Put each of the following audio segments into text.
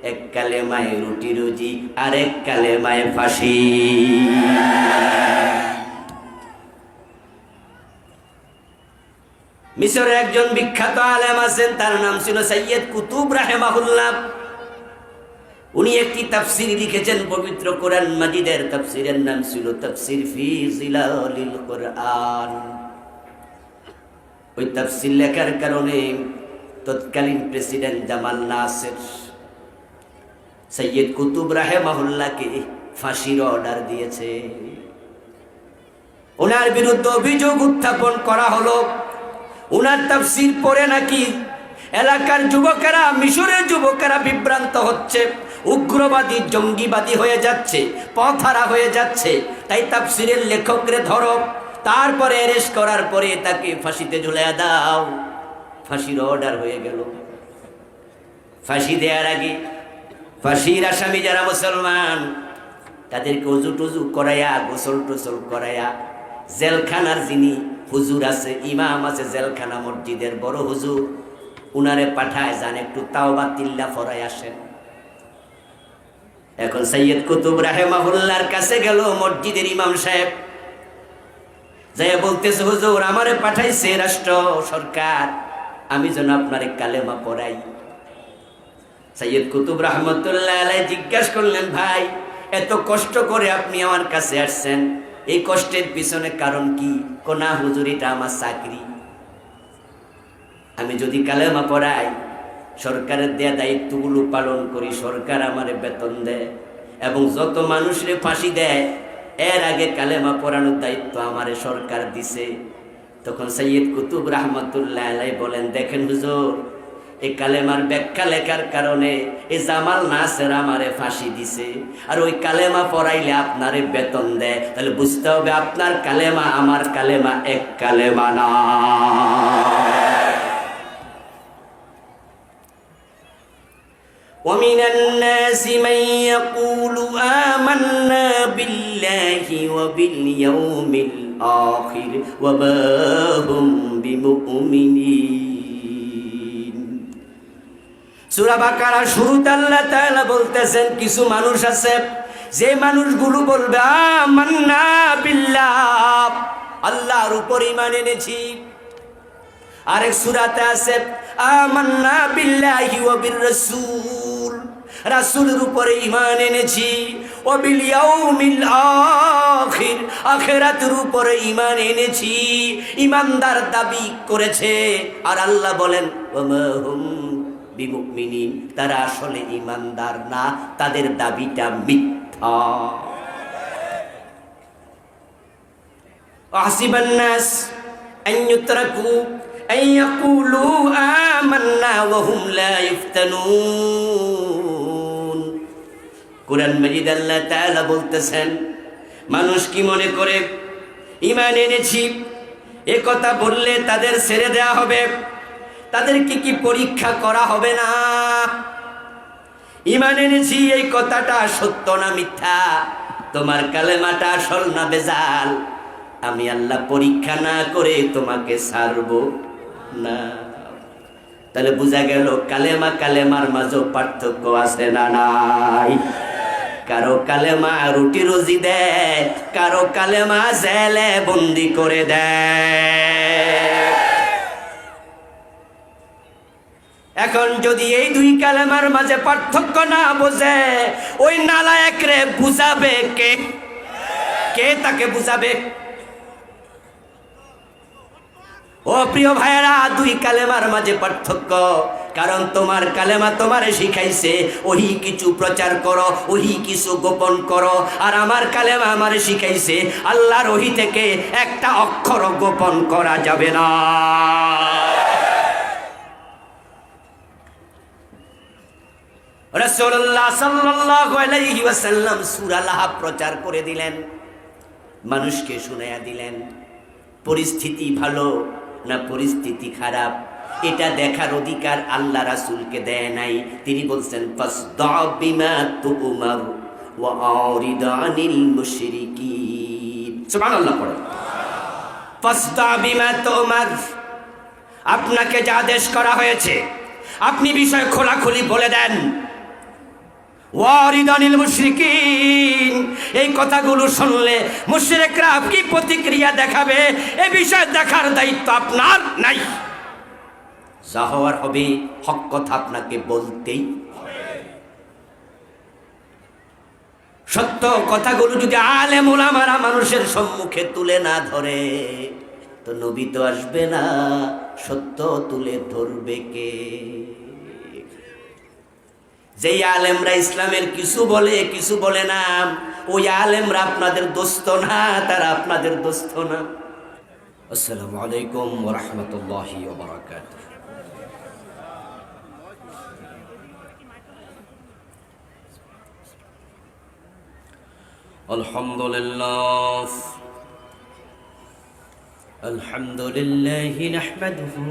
এক কালেমায় রুটি রুজি আর এক কালেমায় ফাঁসি। মিশরের একজন বিখ্যাত আলেম আছেন, তার নাম ছিল সৈয়দ কুতুব রাহিমাহুল্লাহ। উনি একটি তাফসীর লিখেছেন পবিত্র কোরআন মাজিদের। তাফসীরের নাম ছিল তাফসীর ফি জিলালিল কোরআন। ওই তাফসীর লেখার কারণে তৎকালীন প্রেসিডেন্ট জামাল নাসের সৈয়দ কুতুব রাহিমাহুল্লাহকে ফাঁসির অর্ডার দিয়েছে। ওনার বিরুদ্ধে অভিযোগ উত্থাপন করা হলো, ওনার তাফসীর পড়ে নাকি এলাকার যুবকেরা, মিশরের যুবকেরা বিভ্রান্ত হচ্ছে, উগ্রবাদী জঙ্গিবাদী হয়ে যাচ্ছে, পথহারা হয়ে যাচ্ছে। তাই তাফসীরের লেখকরে ধরো, তারপরে অ্যারেস্ট করার পরে তাকে ফাঁসিতে ঝুলিয়ে দাও। ফাঁসির অর্ডার হয়ে গেল। ফাঁসি দেওয়ার আগে ফাঁসির আসামি যারা মুসলমান তাদেরকে উজু টুজু করাইয়া, গোসল টোসল করাইয়া, জেলখানার যিনি হুজুর আছে, ইমাম আছে জেলখানা মসজিদের বড় হুজুর, উনারে পাঠায়, যান একটু তাওবা তিল্লা ফরাই আসেন। এখন সৈয়দ কুতুব রাহিমাহুল্লাহর কাছে গেল মসজিদের ইমাম সাহেব, যাই বলতেছে, হুজুর আমারে পাঠাইছে রাষ্ট্র সরকার, আমি যেন আপনার কালেমা পড়াই। সৈয়দ কুতুব রহমতুল্লাহ আলাইহি জিজ্ঞাসা করলেন, ভাই এত কষ্ট করে আপনি আমার কাছে আসছেন, এই কষ্টের পিছনে কারণ কি? কোনা হুজুর এটা আমার চাকরি, আমি যদি কালেমা পড়াই, সরকারের দেয়া দায়িত্বগুলো পালন করি, সরকার আমারে বেতন দেয় এবং যত মানুষরে ফাঁসি দেয় এর আগে কালেমা পড়ানোর দায়িত্ব আমারে সরকার দিছে। তখন সৈয়দ কুতুব রহমতুল্লাহ আলাইহি বলেন, দেখেন হুজুর, এই কালেমার ব্যাখ্যা লেখার কারণে এই জামাল নাসের আমারে ফাঁসি দিছে, আর ওই কালেমা পড়াইলে আপনারে বেতন দেয়, তাহলে বুঝতে হবে আপনার কালেমা আমার কালেমা এক কালেমা না। ومن الناس من يقول آمنا بالله وباليوم الآخر وما هم بمؤمنين। সূরা বাকারা শুরুতে আল্লাহ তাআলা বলতেছেন, কিছু মানুষ আছে যে মানুষগুলো বলবে আমান্না বিল্লাহ, আল্লাহর উপর ঈমান এনেছি। আরেক সূরাতে আছে আমান্না বিল্লাহি ওয়া বির রাসূল, রাসূলের উপরে ঈমান এনেছি। ওয়া বিল ইয়াউমিল আখির, আখিরাতের উপরে ঈমান এনেছি। ঈমানদার দাবি করেছে, আর আল্লাহ বলেন ওয়া মা হুম বিমুমিনিন, তারা আসলে ঈমানদার না, তাদের দাবিটা মিথ্যা। আহসিবান নাস আন ইউতরাকু আন ইয়াকুলু আমান্না ওয়া হুম লা ইফতানুন। কুরআন মাজিদ আল্লাহ তাআলা বলতেছেন, মানুষ কি মনে করে ঈমান এনেছি এ কথা বললে তাদের ছেড়ে দেওয়া হবে? তাদেরকে কি পরীক্ষা করা হবে না? ঈমান এনেছি এই কথাটা সত্য না মিথ্যা? তোমার কালেমাটা আসল না বেজাল? আমি আল্লাহ পরীক্ষা না করে তোমাকে ছাড়বো না। তাহলে বোঝা গেল কালেমা কালেমার মাঝে পার্থক্য আছে না নাই? কারো কালেমা রুটি রুজি দেয়, কারো কালেমা জেলে বন্দি করে দেয়। এখন যদি এই দুই কালেমার মাঝে পার্থক্য না বোঝে, ওই নালায়েকরে বুঝাবে কে? কে তাকে বুঝাবে? ও প্রিয় ভাইয়েরা, দুই কালেমার মাঝে পার্থক্য। কারণ তোমার কালেমা তোমারে শিখাইছে ওহি কিছু প্রচার করো, ওহি কিছু গোপন করো, আর আমার কালেমা আমারে শিখাইছে আল্লাহর ওহি থেকে একটা অক্ষর গোপন করা যাবে না। রাসূলুল্লাহ সাল্লাল্লাহু আলাইহি ওয়াসাল্লাম সূরা লাহাব প্রচার করে দিলেন, মানুষকে শুনাইয়া দিলেন। পরিস্থিতি ভালো না পরিস্থিতি খারাপ এটা দেখার অধিকার আল্লাহ রাসূলকে দেয় নাই। তিনি বলছেন ফাসদা বিমা তুমার ওয়া আরিদ আনিল মুশরিকিন। সুবহানাল্লাহ পড়ো। ফাসদা বিমা তুমার, আপনাকে যা আদেশ করা হয়েছে আপনি বিষয় খোলাখুলি বলে দেন। ওয়ারিদানিল মুশরিকিন। এই কথাগুলো শুনলে মুশরিকরা কি প্রতিক্রিয়া দেখাবে এ বিষয়ে দেখার দায়িত্ব আপনার নাই। যা হওয়ার হবে, হক কথা আপনাকে বলতেই। সত্য কথাগুলো যদি আলেম ওলামারা মানুষের সম্মুখে তুলে না ধরে তো নবী তো আসবে না। সত্য তুলে ধরবে কে? যেই আলেমরা ইসলামের কিছু বলে কিছু বলে না, ওই আলেমরা আপনাদের দোস্ত না, তারা আপনাদের দোস্ত না। আসসালামু আলাইকুম ওয়া রাহমাতুল্লাহি ওয়া বারাকাতুহু। আলহামদুলিল্লাহ আলহামদুলিল্লাহি নাহমাদুহু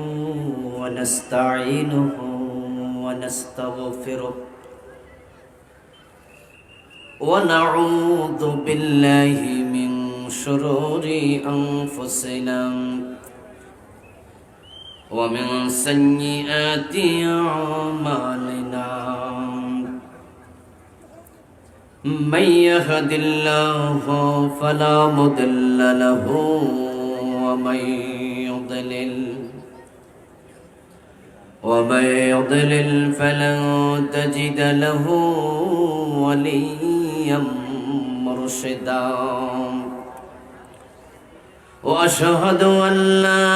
ওয়া নাস্তাঈনুহু ওয়া নাস্তাগফিরুহু ওয়া নাউযু বিল্লাহি মিন শুরুরি আনফুসিনা ওয়া মিন সাইয়্যাতি আমালিনা। من يهد الله فلا مضل له ومن يضلل فلن تجد له وليا مرشدا. وأشهد أن لا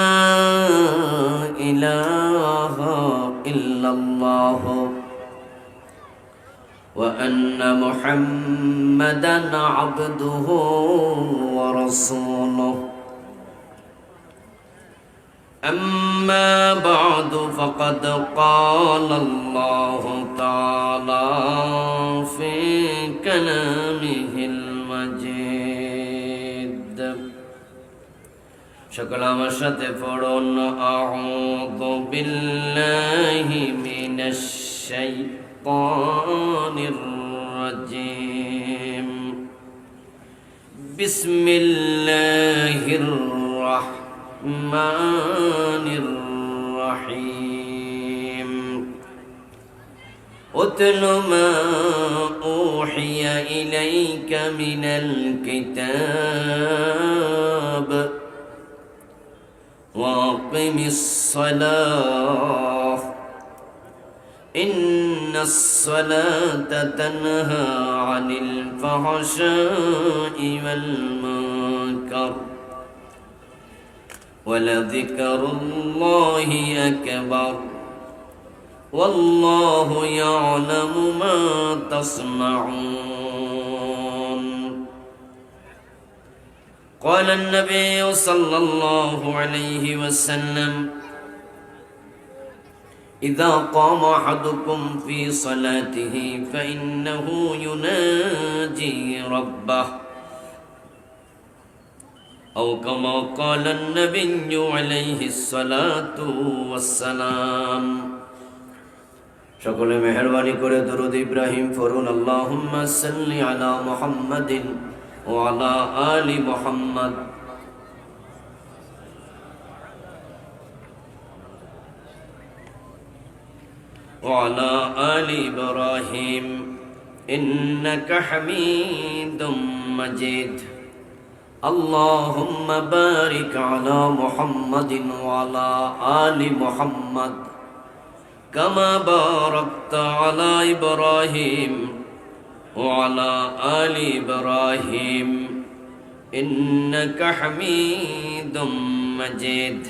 إله إلا الله وأن محمدًا عبده ورسوله. أما بعد فقد قال الله تعالى في كلامه المجيد. সকল আমার সাথে পড়ুন আউযু বিল্লাহি মিনাশ الشيطان الرجيم. بسم الله الرحمن الرحيم. اتل ما أوحي إليك من الكتاب وأقم الصلاة إن الصلاة تنهى عن الفحشاء والمنكر ولذكر الله أكبر والله يعلم ما تصنعون. قال النبي صلى الله عليه وسلم إذا قام أحدكم في صلاته فإنه يناجي ربه أو كما قال النبي عليه الصلاة والسلام. সকলে মেহেরবানি করে দরুদ ইব্রাহিম পড়ুন। আল্লাহুম্মা সাল্লি আলা মুহাম্মাদিন ওয়া আলা আলি মুহাম্মাদ وعلى آل إبراهيم إنك حميد مجيد. اللهم بارك على محمد وعلى آل محمد كما باركت على إبراهيم وعلى آل إبراهيم إنك حميد مجيد.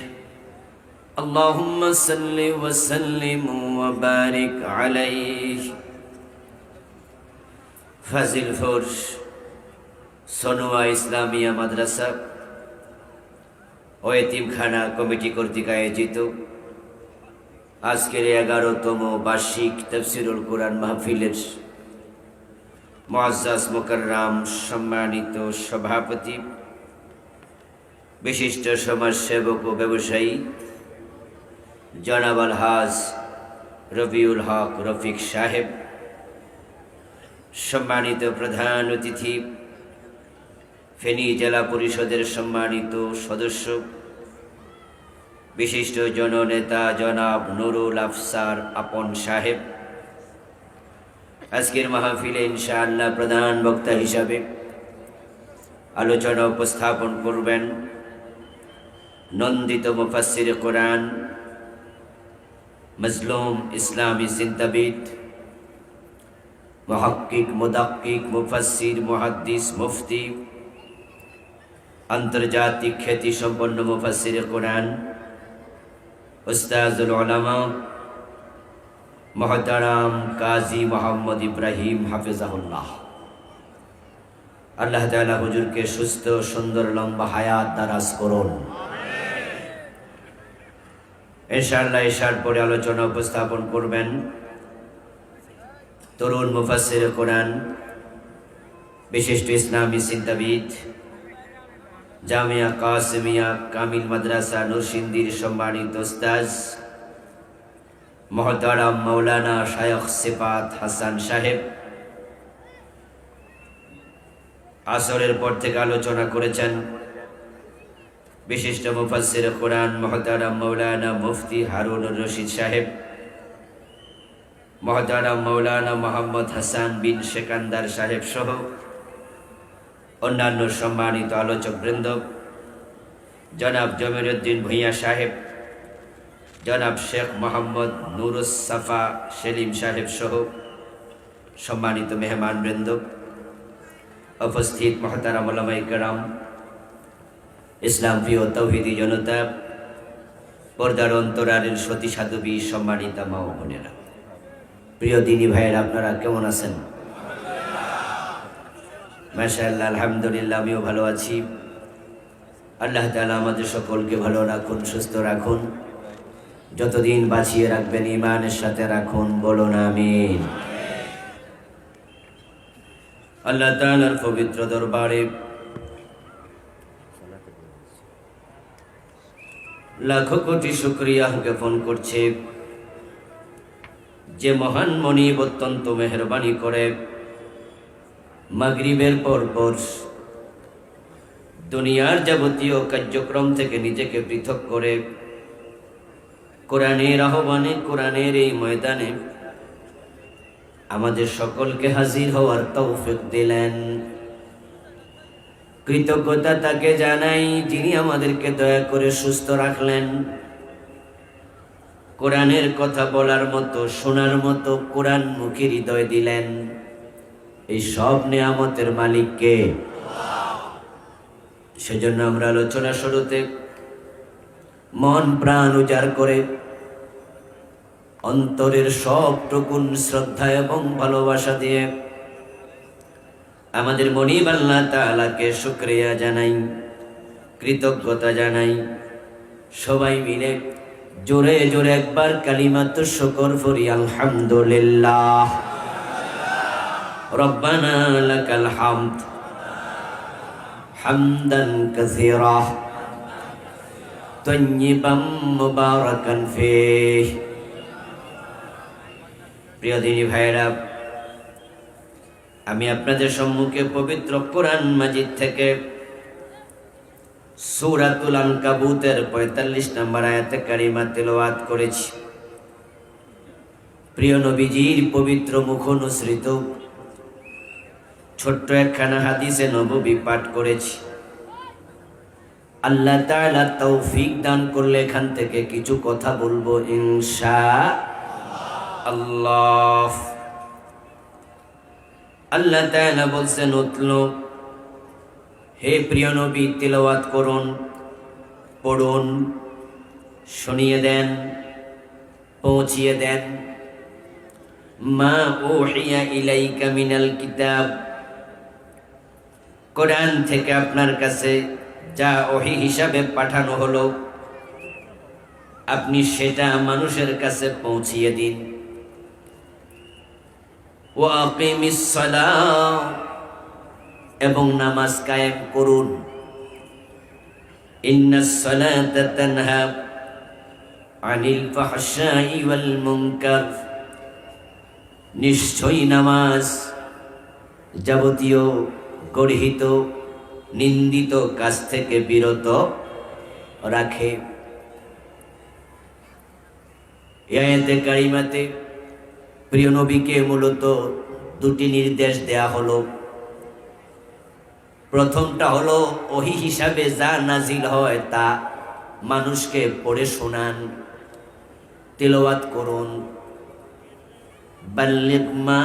اللهم صل وسلم وبارك عليه. ফাজিল ফোর্স সনোয়া ইসলামিয়া মাদ্রাসা ও এতিমখানা কমিটি কর্তৃক আয়োজিত আজকের 11তম বার্ষিক তাফসীরুল কোরআন মাহফিলের মুআজ্জাজ মুকাররম সম্মানিত সভাপতি, বিশিষ্ট সমাজসেবক ও ব্যবসায়ী জনাব আলহাজ রবিউল হক রফিক সাহেব, সম্মানিত প্রধান অতিথি ফেনী জেলা পরিষদের সম্মানিত সদস্য বিশিষ্ট জননেতা জনাব নুরুল আফসার আপন সাহেব, আজকের মাহফিলে ইনশাআল্লাহ প্রধান বক্তা হিসাবে আলোচনা উপস্থাপন করবেন নন্দিত মুফাসসির কোরআন, মজলুম ইসলামী চিন্তাবিদ, মুহাক্কিক, মুদাক্কিক, মুফাসসির, মুহাদ্দিস, মুফতি, আন্তর্জাতিক খ্যাতি সম্পন্ন মুফাসসির কোরআন, উস্তাজুল উলামা মুহতারাম কাজী মোহাম্মদ ইব্রাহিম হাফিজাহুল্লাহ। আল্লাহ তাআলা হুজুরকে সুস্থ সুন্দর লম্বা হায়াত দারাজ করুন। ইনশাআল্লাহ এশার পরে আলোচনা উপস্থাপন করবেন তরুণ মুফাসসির কোরআন, বিশিষ্ট ইসলামী চিন্তাবিদ, জামিয়া কাসিমিয়া কামিল মাদ্রাসা নরসিংদীর সম্মানিত উস্তাজ মুহতারাম মাওলানা শায়খ সিফাত হাসান সাহেব। আসরের পর থেকে আলোচনা করেছেন বিশিষ্ট মুফাসসির কোরআন মুহতারাম মাওলানা মুফতি হারুনুর রশিদ সাহেব, মুহতারাম মাওলানা মোহাম্মদ হাসান বিন সেকান্দার সাহেব সহ অন্যান্য সম্মানিত আলোচক বৃন্দ, জনাব জমিরুদ্দিন ভূঁইয়া সাহেব, জনাব শেখ মোহাম্মদ নুরুস সাফা সেলিম সাহেব সহ সম্মানিত মেহমান বৃন্দ, উপস্থিত মুহতারাম উলামায়ে কেরাম, ইসলাম প্রিয় তৌহিদি জনতা, পর্দার অন্তরালের সতী সাধবী, সম্মানিতা মা ও বোনেরা, প্রিয় দিনী ভাইয়েরা, আপনারা কেমন আছেন? মাশাআল্লাহ, আলহামদুলিল্লাহ, আমিও ভালো আছি। আল্লাহ তাআলা আমাদের সকলকে ভালো রাখুন, সুস্থ রাখুন, যতদিন বাঁচিয়ে রাখবেন ঈমানের সাথে রাখুন, বলুন আমিন। আল্লাহ তাআলার পবিত্র দরবারে লাখো কোটি শুকরিয়া জ্ঞাপন করছে যে মহান মনিব অত্যন্ত মেহেরবানি করে মাগরিবের পর দুনিয়ার যাবতীয় কার্যক্রম থেকে নিজেকে পৃথক করে কোরআনের আহ্বানে, কোরআনের এই ময়দানে আমাদের সকলকে হাজির হওয়ার তৌফিক দিলেন। কৃতজ্ঞতা তাকে জানাই যিনি আমাদেরকে দয়া করে সুস্থ রাখলেন, কোরআনের কথা বলার মতো, শোনার মতো কোরআন মুখী হৃদয় দিলেন। এই সব নেয়ামতের মালিককে। সেজন্য আমরা আলোচনা শুরুতে মন প্রাণ উজাড় করে অন্তরের সবটুকুন শ্রদ্ধা এবং ভালোবাসা দিয়ে আমাদের মনিব আল্লাহ তাআলাকে শুকরিয়া জানাই, কৃতজ্ঞতা জানাই। সবাই মিলে জোরে জোরে একবার কালিমাতু শুকর পড়ি, আলহামদুলিল্লাহ। রব্বানা লাকাল হামদ হামদান কাসীরা তাইয়িবাম মুবারাকান ফীহ। প্রিয় দিনী ভাইরা, আমি আপনাদের সম্মুখে পবিত্র কোরআন মাজিদ থেকে সূরাতুল আনকাবুতের ৪৫ নম্বর আয়াতে কারিমা তেলাওয়াত করেছি। প্রিয় নবীজির পবিত্র মুখ অনুসৃত ছোট্ট একখানা হাদিসে নববী পাঠ করেছি। আল্লাহ তাআলা তৌফিক দান করলে এখান থেকে কিছু কথা বলবো ইনশাআল্লাহ। আল্লাহ তাআলা বলছেন, উতলু, হে প্রিয় নবী তিলাওয়াত করুন, পড়ুন, শুনিয়ে দেন, পৌঁছিয়ে দেন। মা উহিয়া ইলাইকা মিনাল কিতাব, কোরআন থেকে আপনার কাছে যা ওহী হিসাবে পাঠানো হলো আপনি সেটা মানুষের কাছে পৌঁছিয়ে দিন। ওয়া আকিমিস সালাহ, এবং নামাজ কায়েম করুন। ইন্নাস সালাতা তানহা আনিল ফাহশাই ওয়াল মুনকার, নিশ্চয়ই নামাজ যাবতীয় গর্হিত নিন্দিত কাজ থেকে বিরত রাখে। এই আয়াতে কারিমাতে প্রিয় নবীকে মূলত দুটি নির্দেশ দেয়া হলো। প্রথমটা হলো ওহী হিসাবে যা নাজিল হয় তা মানুষকে পড়ে শোনান, তিলাওয়াত করুন। বাল্লিগ মা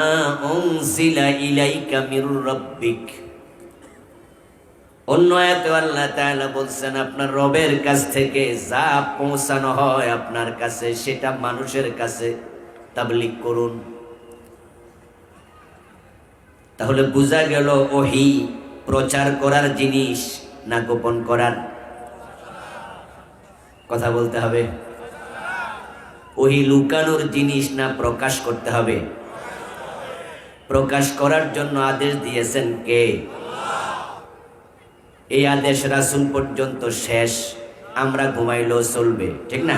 উনজিলা ইলাইকা মির রাব্বিক। অন্য আয়াতে আল্লাহ তাআলা বলছেন আপনার রবের কাছ থেকে যা পৌঁছানো হয় আপনার কাছে সেটা মানুষের কাছে তাবলীগ করুন। তাহলে বোঝা গেল ওহী প্রচার করার জিনিস না গোপন করার? কথা বলতে হবে। ওহী লুকানোর জিনিস না প্রকাশ করতে হবে? প্রকাশ করার জন্য আদেশ দিয়েছেন কে? এই আদেশ রাসূল পর্যন্ত শেষ, আমরা ঘুমাইলেও চলবে, ঠিক না?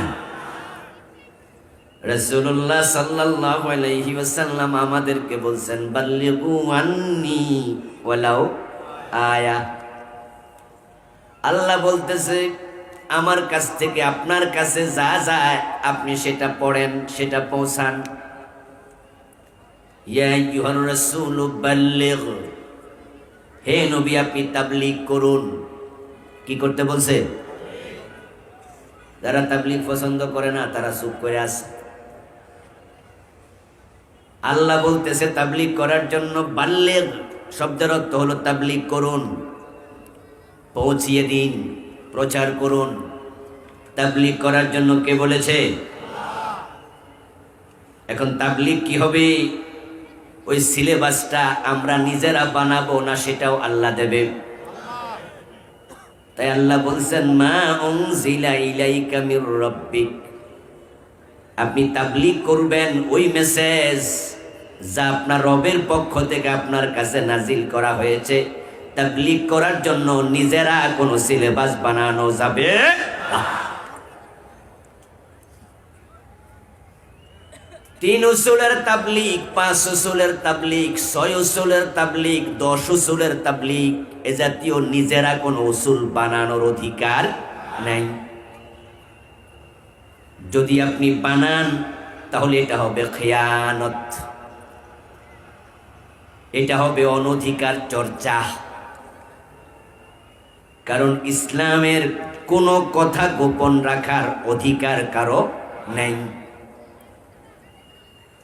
রাসূলুল্লাহ সাল্লাল্লাহু আলাইহি ওয়াসাল্লাম আমাদেরকে বলছেন বাল্লিগু আন্নি ওয়ালাউ আয়া। আল্লাহ বলতেছে আমার কাছ থেকে আপনার কাছে যা যায় আপনি সেটা পড়েন, সেটা পৌঁছান। ইয়া আইয়ুহার রাসূল বাল্লিগ, হে নবী আপনি তাবলীগ করুন। কি করতে বলছে? যারা তাবলীগ পছন্দ করে না তারা চুপ করে আছে। আল্লাহ বলতেছে তাবলীগ করার জন্য, বাল্লিগ শব্দের অর্থ হলো তাবলীগ করুন, পৌঁছিয়ে দিন, প্রচার করুন। তাবলীগ করার জন্য কে বলেছে? এখন তাবলীগ কি হবে ওই সিলেবাসটা আমরা নিজেরা বানাবো না সেটাও আল্লাহ দেবে। তাই আল্লাহ বলছেন মা উনজিলা ইলাইকা মির রাব্বিক, আপনি তাবলীগ করবেন ওই মেসেজ যা আপনার রবের পক্ষ থেকে আপনার কাছে নাজিল করা হয়েছে। তাবলীগ করার জন্য নিজেরা কোনো সিলেবাস বানানো যাবে না। 3 উসুলের তাবলীগ, 5 উসুলের তাবলীগ, 6 উসুলের তাবলীগ, 10 উসুলের তাবলীগ, এ জাতীয় নিজেরা কোনো উসুল বানানোর অধিকার নাই। যদি আপনি বানান তাহলে এটা হবে খেয়ানত, এটা হবে অনধিকার চর্চা। কারণ ইসলামের কোনো কথা গোপন রাখার অধিকার কারো নাই।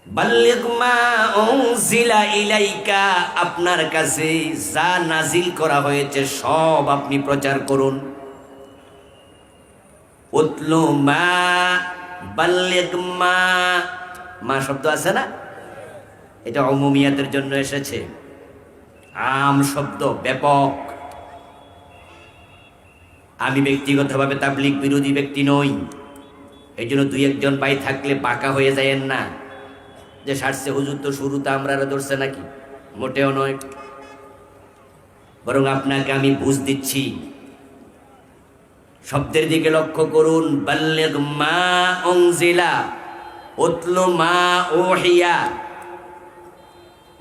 বাল্লিগ মা উনজিলা ইলাইকা, আপনার কাছে যা নাজিল করা হয়েছে সব আপনি প্রচার করুন। উতলু মা, বাল্লিগ মা, মা শব্দ আছে না, এটা উমুমিয়াতের জন্য এসেছে, আম শব্দ, ব্যাপক। আমি ব্যক্তিগতভাবে তাবলীগ বিরোধী ব্যক্তি নই, এই জন্য 2-1 ভাই থাকলে পাকা হয়ে যায়েন না যে সারছে হুজুর তো শুরুতে আমরা ধরছে নাকি, মোটেও নয়। বরং আপনাকে আমি বুঝ দিচ্ছি, শব্দের দিকে লক্ষ্য করুন। বাল্লিগ মা উনজিলা, উতলু মা উহিয়া।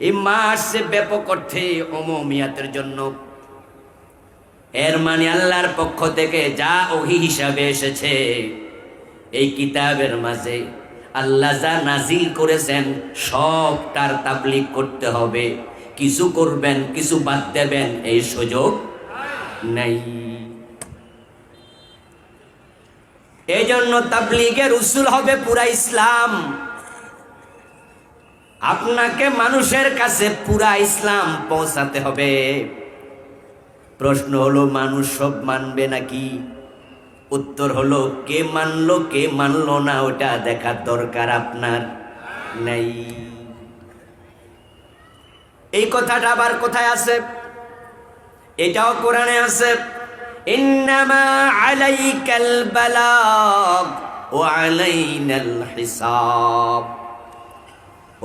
এই মা আসছে ব্যাপক অর্থে উমুমিয়াতের জন্য। এর মানে আল্লাহর পক্ষ থেকে যা ওহী হিসাবে এসেছে এই কিতাবের মাঝে আল্লাহ যা নাজিল করেছেন সব তার তাবলীগ করতে হবে। কিছু করবেন, কিছু বাদ দেবেন, এই সুযোগ নাই। এই জন্য তাবলীগের উসুল হবে পুরা ইসলাম। আপনাকে মানুষের কাছে পুরা ইসলাম পৌঁছাতে হবে। প্রশ্ন হলো মানুষ সব মানবে নাকি? উত্তর হলো কে মানলো কে মানলো না ওটা দেখার দরকার আপনার নাই। এই কথাটা আবার কোথায় আছে? এটাও কোরআনে আছে, ইন্নামা আলাইকাল বালাগ ওয়া আলাইনাল হিসাব।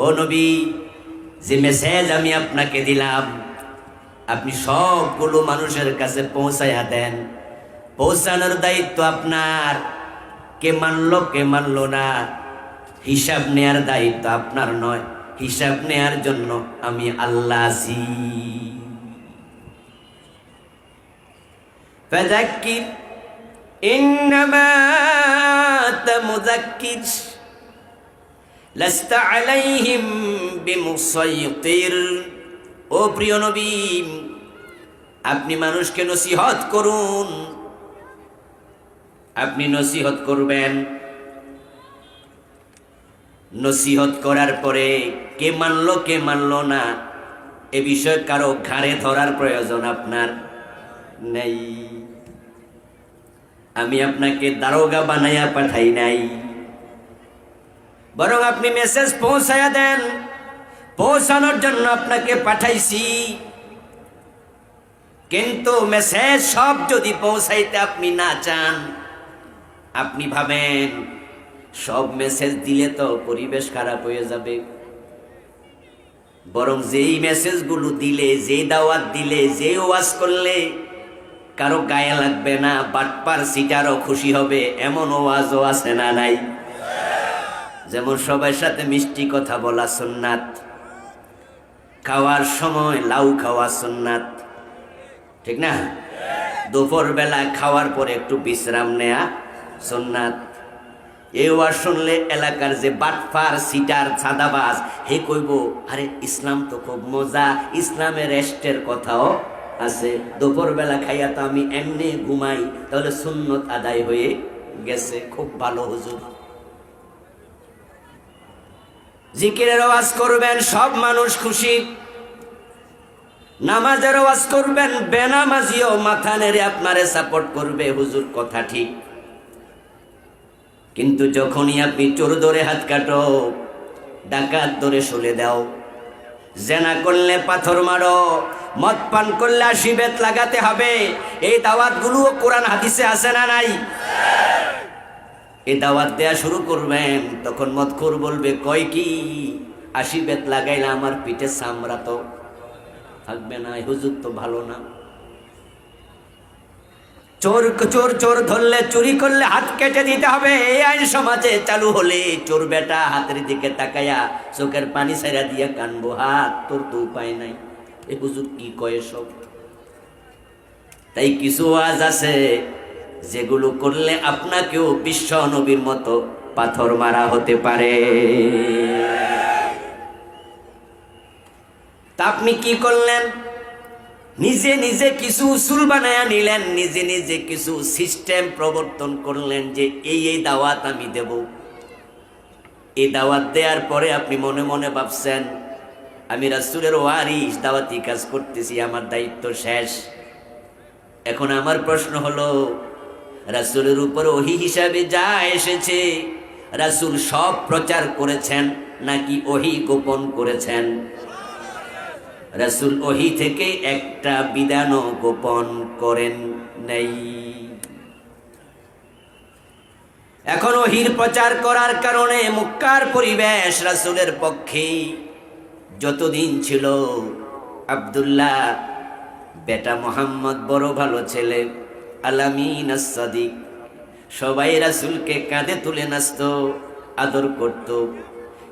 ও নবী, যে মেসেজ আমি আপনাকে দিলাম আপনি সবগুলো মানুষের কাছে পৌঁছায়া দেন। পৌঁছানোর দায়িত্ব আপনার। কে মানলো কে মানলো না হিসাব নেয়ার দায়িত্ব আপনার নয়। হিসাব নেয়ার জন্য আমি আল্লাহ আছি। ফাযাক্কির ইন্নামা আনতা মুযাক্কির, লাস্তা আলাইহিম বিমুসাইতির। ও প্রিয় নবী, আপনি মানুষকে নসিহত করুন, আপনি নসিহত করবেন। নসিহত করার পরে কে মানলো কে মানলো না এ বিষয়ে কারো ঘাড়ে ধরার প্রয়োজন আপনার নেই। আমি আপনাকে দারোগা বানাইয়া পাঠাই নাই, বরং আপনি মেসেজ পৌঁছায়া দেন, পৌঁছানোর জন্য আপনাকে পাঠাইছি। কিন্তু মেসেজ সব যদি পৌঁছাইতে আপনি না চান, আপনি ভাবেন সব মেসেজ দিলে তো পরিবেশ খারাপ হয়ে যাবে, বরং যেই মেসেজগুলো দিলে, যেই দাওয়াত দিলে, যে ওয়াজ করলে কারো গায়ে লাগবে না, বাটপার সিটারও খুশি হবে, এমন ওয়াজও আছে না নাই? যেমন সবার সাথে মিষ্টি কথা বলা সুন্নাত, খাওয়ার সময় লাউ খাওয়া সুন্নাত, ঠিক না? দুপুর বেলা খাওয়ার পরে একটু বিশ্রাম নেয়া সুন্নাত। এই ওয়াজ শুনলে এলাকার যে বাটপার সিটার ছাদাবাজ হে কইব, আরে ইসলাম তো খুব মজা, ইসলামের রেস্টের কথাও আছে। দুপুর বেলা খাইয়া তো আমি এমনি ঘুমাই, তাহলে সুন্নত আদায় হয়ে গেছে, খুব ভালো হুজুর। জিকিরের ওয়াজ করবেন, সব মানুষ খুশি। নামাজের ওয়াজ করবেন, বেনামাজিও মাথা নেড়ে আপনারে সাপোর্ট করবে, হুজুর কথা ঠিক। কিন্তু যখনই আপনি চোর ধরে হাত কাটো, ডাকাত ধরে শুলে দাও, জেনা করলে পাথর মারো, মদ পান করলে 80 বেত লাগাতে হবে, এই দাওয়াতগুলোও কোরআন হাদিসে আছে না নাই? এই দাওয়াত দেয়া শুরু করবেন, তখন মদখোর বলবে, কয় কি 80 বেত লাগাইলে আমার পিঠে চামড়া তো থাকবে না, হুজুর তো ভালো না। চোর চোর চোর ধরলে, চুরি করলে হাত কেটে দিতে হবে, এই আইন সমাজে চালু হলে চোর বেটা হাতের দিকে তাকায়া চোখের পানি ছাইরা দিয়া কানবো, হাত তোর তো উপায় নাই। এ হুজুর কি কয় সব? তাই কিছু ওয়াজ আছে যেগুলো করলে আপনাকেও বিশ্ব নবীর মতো পাথর মারা হতে পারে। তা আপনি কি করলেন? নিজে নিজে কিছু উসুল বানায়া নিলেন, নিজে নিজে কিছু সিস্টেম প্রবর্তন করলেন যে এই এই দাওয়াত আমি দেব। এই দাওয়াত দেওয়ার পরে আপনি মনে মনে ভাবছেন, আমি রাসূলের ওয়ারিস, দাওয়াতি কাজ করতেছি, আমার দায়িত্ব শেষ। এখন আমার প্রশ্ন হলো, রাসূলের উপর ওহী হিসাবে যা এসেছে রাসূল সব প্রচার করেছেন নাকি ওহী গোপন করেছেন? রাসূল ওহী থেকে একটা বিধানও গোপন করেন নাই। এখন ওহীর প্রচার করার কারণে মক্কার পরিবেশ রাসূলের পক্ষে যতদিন ছিল, আব্দুল্লাহ বেটা মুহাম্মদ বড় ভালো ছেলে, আল-আমিন আস-সাদিক, সবাই রাসূলকে কাঁধে তুলে নাচতো, আদর করত।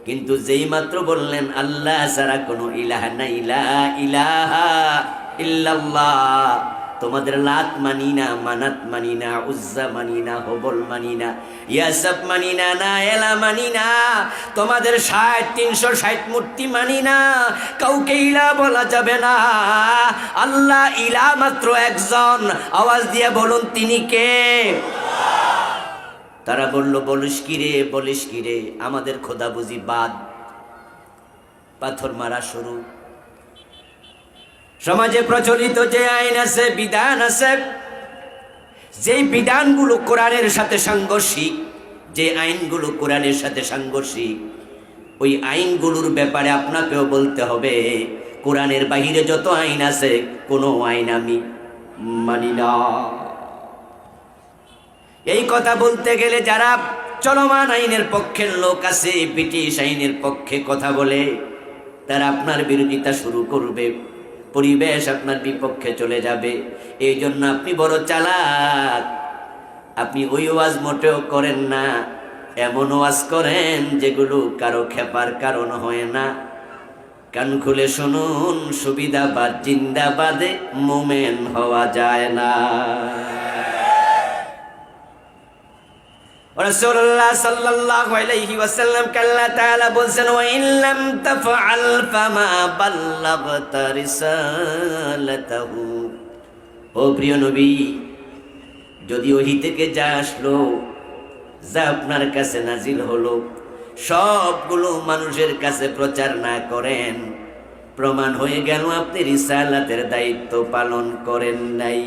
কিন্তু যেই মাত্র বললেন আল্লাহ ছাড়া কোনো ইলাহা নাই, লা ইলাহা ইল্লাল্লাহ, তোমাদের লাত মানি না, মানাত মানি না, উজ্জা মানি না, হবল মানি না, ইয়াসাব মানি না, না এলা মানি না, তোমাদের 360 মূর্তি মানি না, কাউকে ইলা বলা যাবে না, আল্লাহ ইলা মাত্র একজন, আওয়াজ দিয়ে বলুন তিনি কে? তারা বলল, বলিস কিরে, বলিস কিরে, আমাদের খোদা বুঝি বাদ। পাথর মারা শুরু। সমাজে প্রচলিত যে আইন আছে, বিধান আছে, যেই বিধানগুলো কোরআনের সাথে সাংঘর্ষিক, যে আইনগুলো কোরআনের সাথে সাংঘর্ষিক, ওই আইনগুলোর ব্যাপারে আপনাকেও বলতে হবে, কোরআনের বাহিরে যত আইন আছে কোনো আইন আমি মানি না। এই কথা বলতে গেলে যারা চলমান আইনের পক্ষের লোক আছে, ব্রিটিশ আইনের পক্ষে কথা বলে, তারা আপনার বিরোধিতা শুরু করবে, পরিবেশ আপনার বিপক্ষে চলে যাবে। এই জন্য আপনি বড় চালাক, আপনি ওই ওয়াজ মোটেও করেন না, এমন ওয়াজ করেন যেগুলো কারো খেপার কারণ হয় না। কান খুলে শুনুন, সুবিধাবাদ জিন্দাবাদে মোমেন হওয়া যায় না। রাসূলুল্লাহ সাল্লাল্লাহু আলাইহি ওয়াসাল্লাম আল্লাহ তাআলা বলেন ওয়া ইন লাম তাফআল ফামা বাল্লাগতা রিসালাতাহু। ও প্রিয় নবী, যদি ওহী থেকে যা আসলো, যা আপনার কাছে নাজিল হলো, সবগুলো মানুষের কাছে প্রচার না করেন, প্রমাণ হয়ে গেল আপনি রিসালাতের দায়িত্ব পালন করেন নাই।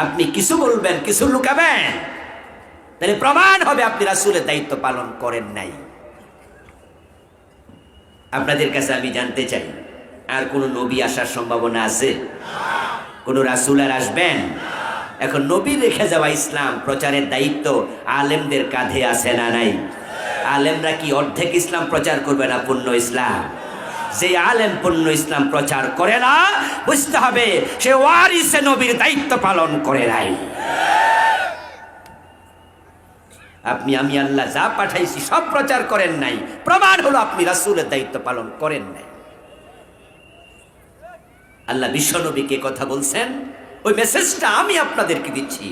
আপনি কিছু বলবেন, কিছু লুকাবেন, তাহলে প্রমাণ হবে আপনি রাসূলের দায়িত্ব পালন করেন নাই। আপনাদের কাছে আমি জানতে চাই, আর কোন নবী আসার সম্ভাবনা আছে? কোন রাসূল আর আসবেন? এখন নবী রেখে যাওয়া ইসলাম প্রচারের দায়িত্ব আলেমদের কাঁধে আছে না নাই? আলেমরা কি অর্ধেক ইসলাম প্রচার করবে না পূর্ণ ইসলাম? যে আলেম পূর্ণ ইসলাম প্রচার করে না, বুঝতে হবে সে ওয়ারিসে নবীর দায়িত্ব পালন করে নাই। আপনি আমি আল্লাহ যা পাঠাইছি সব প্রচার করেন নাই, প্রমাণ হলো আপনি রাসূলের দায়িত্ব পালন করেন নাই। আল্লাহ বিশ্বনবীকে কথা বলছেন, ওই মেসেজটা আমি আপনাদেরকে দিচ্ছি।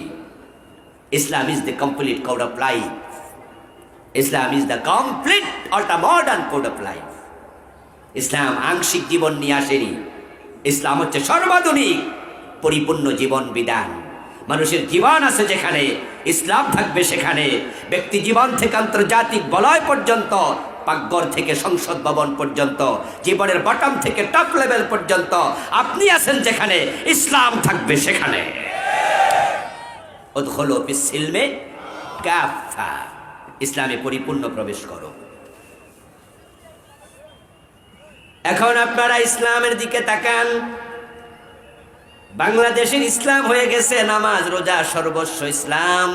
Islam is the complete code of life. Islam is the complete ultra modern code of life. ইসলাম আংশিক জীবন নিয়ে আসেনি, ইসলাম হচ্ছে সর্বাধুনিক পরিপূর্ণ জীবন বিধান। মানুষের জীবন আছে যেখানে, ইসলাম থাকবে সেখানে। ব্যক্তি জীবন থেকে আন্তর্জাতিক বলয় পর্যন্ত, পাকঘর থেকে সংসদ ভবন পর্যন্ত, জীবনের বটম থেকে টপ লেভেল পর্যন্ত আপনি আছেন যেখানে, ইসলাম থাকবে সেখানে। উদখুলু ফিস-সিলমি কাফা, ইসলামে পরিপূর্ণ প্রবেশ করো। এখন আপনারা ইসলামের দিকে তাকান। বাংলাদেশের ইসলাম হয়ে গেছে নামাজ রোজা সর্বস্ব ইসলাম।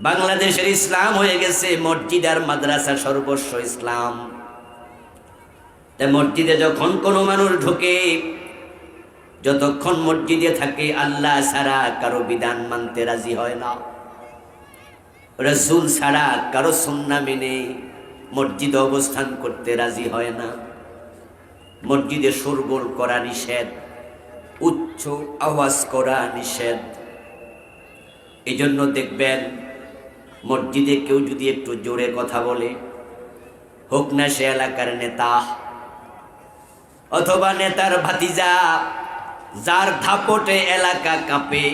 বাংলাদেশের ইসলাম হয়ে গেছে মসজিদ আর মাদ্রাসা সর্বস্ব ইসলাম। তাই মসজিদে যখন কোনো মানুষ ঢোকে, যতক্ষণ মসজিদে থাকে আল্লাহ ছাড়া কারো বিধান মানতে রাজি হয় না, রাসূল ছাড়া কারো সুন্নাহ মেনে মসজিদে অবস্থান করতে রাজি হয় না। মসজিদে শোরগোল করা নিষেধ, উচ্চ আওয়াজ করা নিষেধ। এই জন্য দেখবেন মসজিদে কেউ যদি একটু জোরে কথা বলে, হোক না সে এলাকার নেতা অথবা নেতার ভাতিজা, যার ধাপটে এলাকা কাঁপে,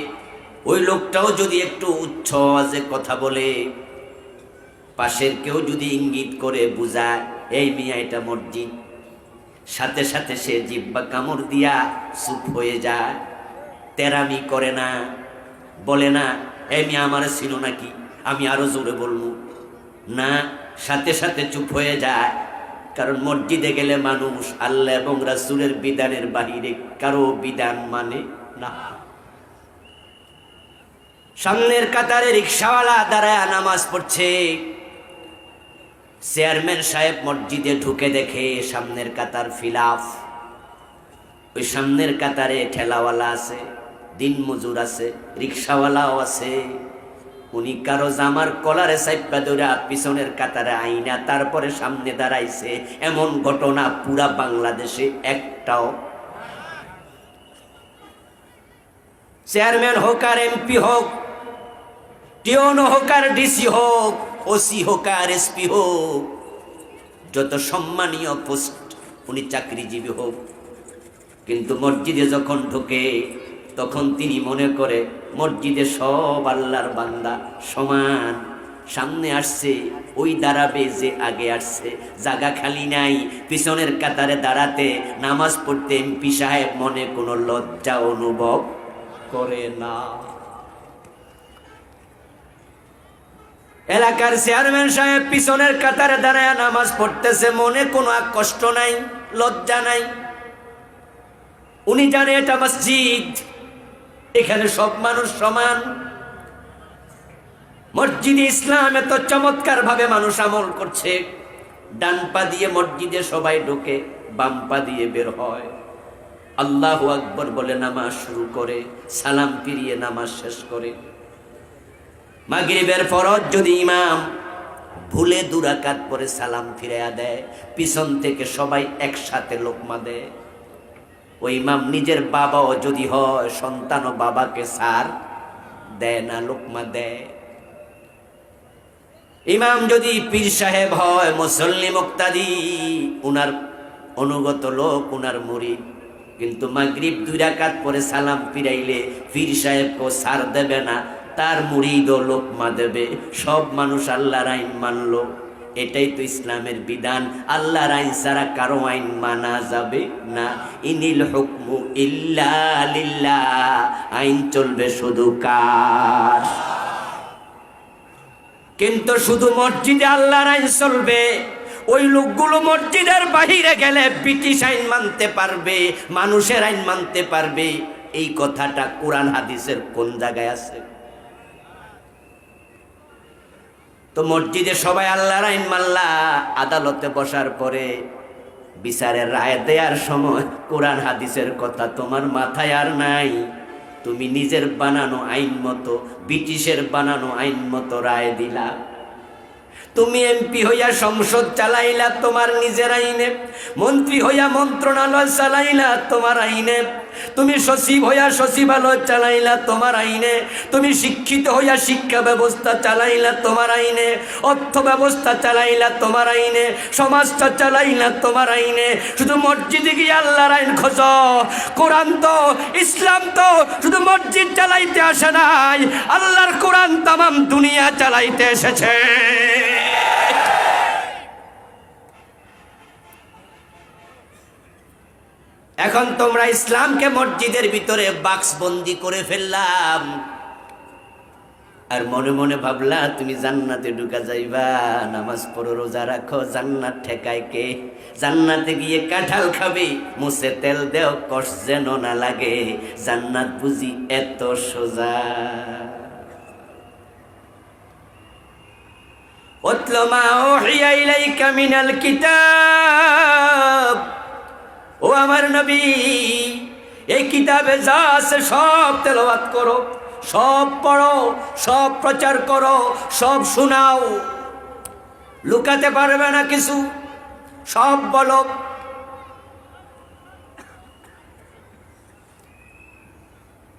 ওই লোকটাও যদি একটু উচ্চ আওয়াজে কথা বলে, পাশের কেউ যদি ইঙ্গিত করে বুঝায় এই মিয়া এটা মসজিদ, সাথে সাথে সে জিহ্বা কামড় দিয়া চুপ হয়ে যায়। তেরামি করে না, বলে না এই মিয়া আমার ছিল নাকি, আমি আরো জোরে বলবো না, সাথে সাথে চুপ হয়ে যায়। কারণ মসজিদে গেলে মানুষ আল্লাহ এবং রাসূলের বিধানের বাহিরে কারো বিধান মানে না। সামনের কাতারে রিকশাওয়ালা দাঁড়ায় নামাজ পড়ছে, চেয়ারম্যান সাহেব মসজিদে ঢুকে দেখে সামনের কাতার ফিলাফ। ওই সামনের কাতারে ঠেলাওয়ালা আছে, দিন মজুর আছে, রিকশাওয়ালাও আছে। উনি কারো জামার কলারে চাইপা ধরে পিছনের কাতারে আইনা তারপরে সামনে দাঁড়াইছে, এমন ঘটনা পুরা বাংলাদেশে একটাও। চেয়ারম্যান হোক আর এমপি হোক, টিওন হোক আর ডিসি হোক, ওসি হোক আর এসপি হোক, যত সম্মানীয় পোস্ট উনি চাকরিজীবী হোক, কিন্তু মসজিদে যখন ঢোকে তখন তিনি মনে করে মসজিদে সব আল্লাহর বান্দা সমান। সামনে আসছে ওই দাঁড়াবে যে আগে আসছে, জায়গা খালি নাই, পিছনের কাতারে দাঁড়াতে নামাজ পড়তে এমপি সাহেব মনে কোনো লজ্জা অনুভব করে না। এলাকার চেয়ারম্যান সাহেব পিছনের কাতারে দাঁড়ায় নামাজ পড়তেছে, মনে কোনো কষ্ট নাই, লজ্জা নাই। উনি জানে এটা মসজিদ, এখানে সব মানুষ সমান। মসজিদে ইসলাম এত চমৎকার ভাবে মানুষ আমল করছে, ডান পা দিয়ে মসজিদে সবাই ঢোকে, বাম পা দিয়ে বের হয়, আল্লাহু আকবার বলে নামাজ শুরু করে, সালাম ফিরিয়ে নামাজ শেষ করে। মাগরিবের ফরজ যদি ইমাম ভুলে 2 রাকাত পরে সালাম ফিরাইয়া দেয়, পিছন থেকে সবাই একসাথে লোকমা দেয়। ওই ইমাম নিজের বাবাও যদি হয়, সন্তানও বাবাকে সার দেয় না, লোকমা দেয়। ইমাম যদি পীর সাহেব হয়, মুসল্লি মুক্তাদি, উনার অনুগত লোক, উনার মুরিদ, কিন্তু মাগরিব 2 রাকাত পরে সালাম ফিরাইলে পীর সাহেবকে সার দেবে না, তার মুরিদ ও লোকমা দেবে। সব মানুষ আল্লাহর আইন মানলো, এটাই তো ইসলামের বিধান। আল্লাহর আইন ছাড়া কারো আইন মানা যাবে না। ইনিল হুকমু ইল্লা লিল্লাহ, আইন চলবে শুধু কার? কিন্তু শুধু মসজিদে আল্লাহর আইন চলবে। ওই লোকগুলো মসজিদের বাহিরে গেলে ব্রিটিশ আইন মানতে পারবে, মানুষের আইন মানতে পারবে। এই কথাটা কোরআন হাদিসের কোন জায়গায় আছে? তো মসজিদে সবাই আল্লাহর আইন মানলা, আদালতে বসার পরে বিচারের রায় দেওয়ার সময় কোরআন হাদিসের কথা তোমার মাথায় আর নাই। তুমি নিজের বানানো আইন মতো, ব্রিটিশের বানানো আইন মতো রায় দিলা। তুমি এমপি হইয়া সংসদ চালাইলা তোমার নিজের আইনে, মন্ত্রী হইয়া মন্ত্রণালয় চালাইলা তোমার আইনে, তুমি সচিব হইয়া সচিবালয় চালাইলা তোমার আইনে, তুমি শিক্ষিত হইয়া শিক্ষা ব্যবস্থা চালাইলা তোমার আইনে, অর্থ ব্যবস্থা চালাইলা তোমার আইনে, সমাজটা চালাইলা তোমার আইনে। শুধু মসজিদে গিয়ে আল্লাহর আইন খোঁজ। কোরআন তো, ইসলাম তো শুধু মসজিদ চালাইতে আসে নাই, আল্লাহর কোরআন তামাম দুনিয়া চালাইতে এসেছে। এখন তোমরা ইসলামকে মসজিদের ভিতরে বাক্সবন্দি করে ফেললাম, আর মনে মনে ভাবলা তুমি জান্নাতে ঢুকা যাইবা, নামাজ পড়ো, রোজা রাখো, জান্নাত ঠেকায় কে? জান্নাতে গিয়ে কাঁঠাল খাবে, মুছে তেল দেও, কষ্ট যেন না লাগে, জান্নাত বুঝি এত সোজা? উতলু মা উহিয়া ইলাইকা মিনাল কিতাব, ও আমার নবী, এই কিতাবে যা আছে সব তেলাওয়াত করো, সব পড়ো, সব প্রচার করো, সব শোনাও, লুকাতে পারবে না কিছু, সব বলো।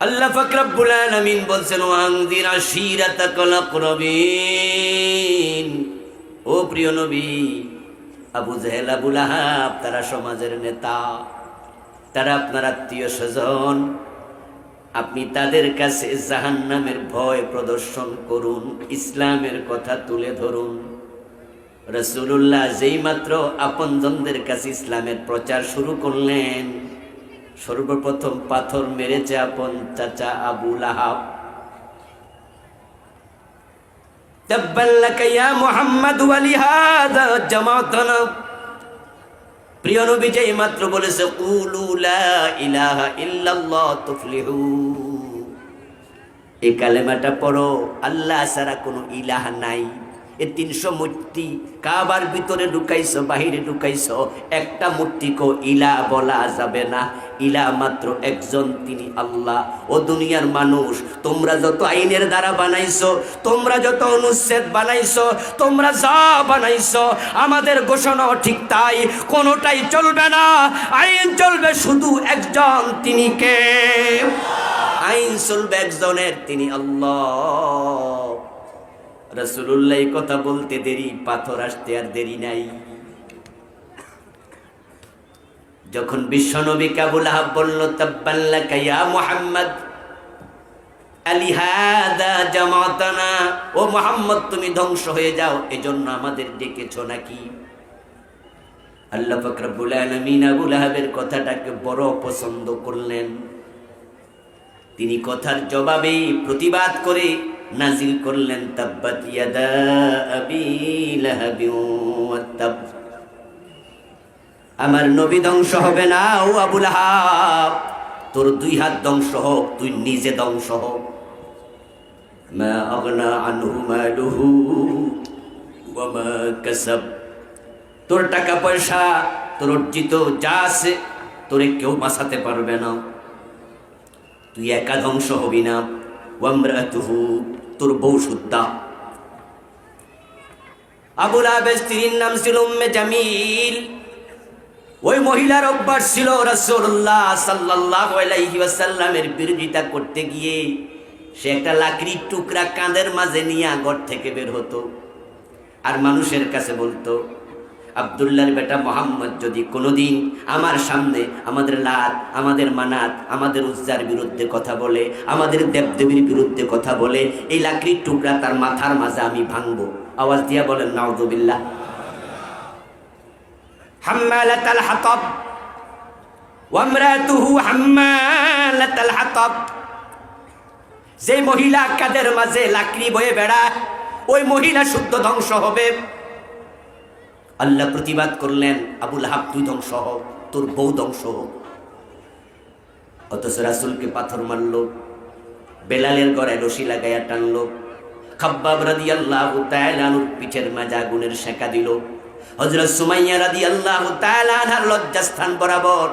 আল্লাহ পাক রব্বুল আলামিন বলছেন, ওয়ানযির আশীরাতাকাল আকরাবিন, ও প্রিয় নবী, আবু জেহেল, আবু লাহাব তারা সমাজের নেতা, তারা আপনার আত্মীয় স্বজন। আপনি তাদের কাছে জাহান্নামের ভয় প্রদর্শন করুন, ইসলামের কথা তুলে ধরুন। রাসূলুল্লাহ যেই মাত্র আপনজনদের কাছে ইসলামের প্রচার শুরু করলেন, সর্বপ্রথম পাথর মেরেছে আপন চাচা আবু লাহাব। তাব্বাল্লাকা ইয়া মুহাম্মাদ ওয়া লিহাযা জামাতানা, প্রিয় নবী যেই মাত্র বলেছে কুলু লা ইলাহা ইল্লাল্লাহ তুফলিহু, এই কালেমাটা পড়ো, আল্লাহ ছাড়া কোনো ইলাহ নাই। এই 300 মূর্তি কাবার ভিতরে ঢুকাইছো, বাহিরে ঢুকাইছো, একটা মূর্তিকেও ইলাহ বলা যাবে না। ইলাহ মাত্র একজন, তিনি আল্লাহ। ও দুনিয়ার মানুষ, তোমরা যত আইনের দ্বারা বানাইছো, তোমরা যত অনুচ্ছেদ বানাইছো, তোমরা যা বানাইছো, আমাদের ঘোষণা ঠিক তাই, কোনোটাই চলবে না। আইন চলবে শুধু একজন, তিনি কে? আইন চলবে একজনের, তিনি আল্লাহ। রাসূলুল্লাহ কথা বলতে দেরি, পাথর আসতে আর দেরি নাই। যখন বিশ্বনবী আবু লাহাব বলল, তাব্বাল্লাকা ইয়া মুহাম্মদ আলিহাযা জামাতানা, ও মুহাম্মদ তুমি ধ্বংস হয়ে যাও, এজন্য আমাদের ডেকেছো নাকি? আল্লাহ পাক রব্বুল আলামিন আবু লাহাবের কথাটাকে বড় পছন্দ করলেন। তিনি কথার জবাবে প্রতিবাদ করে নাজিল করলেন, তাব্বাত ইয়াদা আবি লাহাবি ওয়া তাব, আমার নবী ধ্বংস হবে না ও আবু লাহাব, তোর 2 হাত ধ্বংস হোক, তুই নিজে ধ্বংস হোক। মা আগনা আনহু মালুহু ওয়া মা কাসাব, তোর টাকা পয়সা, তোর অর্জিত যা আছে, তোরে কেউ বাঁচাতে পারবে না, তুই একা ধ্বংস হবি না। ওয়া ইমরাতুহু, তোর বউ সুদ্ধা। আবু লাহাবের স্ত্রীর নাম ছিল উম্মে জামিল। ওই মহিলার অভ্যাস ছিল রাসূলুল্লাহ সাল্লাল্লাহু আলাইহি ওয়াসাল্লামের বিরোধিতা করতে গিয়ে সে একটা লাকড়ির টুকরা কাঁধের মাঝে নিয়ে ঘর থেকে বের হতো আর মানুষের কাছে বলতো, আব্দুল্লাহর বেটা মোহাম্মদ যদি কোনোদিন আমার সামনে আমাদের লাত, আমাদের মানাত, আমাদের উজ্জার বিরুদ্ধে কথা বলে, আমাদের দেবদেবীর বিরুদ্ধে কথা বলে, এই লাকড়ির টুকরা তার মাথার মাঝে আমি ভাঙবো। আওয়াজ দিয়া বলেন নাউযুবিল্লাহ। হাম্মালাতাল হাতাব ওয়া ইমরাতুহু হাম্মালাতাল হাতাব। যে মহিলা কাদের মাঝে লাকড়ি বয়ে বেড়ায় ওই মহিলা শুদ্ধ ধ্বংস হবে। আল্লাহ প্রতিবাদ করলেন, আবু লাহাব তুই ধ্বংস হোক, তোর বউ ধ্বংস হোক। অথচ রাসূলকে পাথর মারলো, বেলালের গলায় রশি লাগাইয়া টানলো, খাব্বাব রাদিয়াল্লাহু তাআলা আনহুর পিঠের মাঝে আগুনের সেকা দিল, হযরত সুমাইয়া রাদিয়াল্লাহু তাআলা আনহার লজ্জাস্থান বরাবর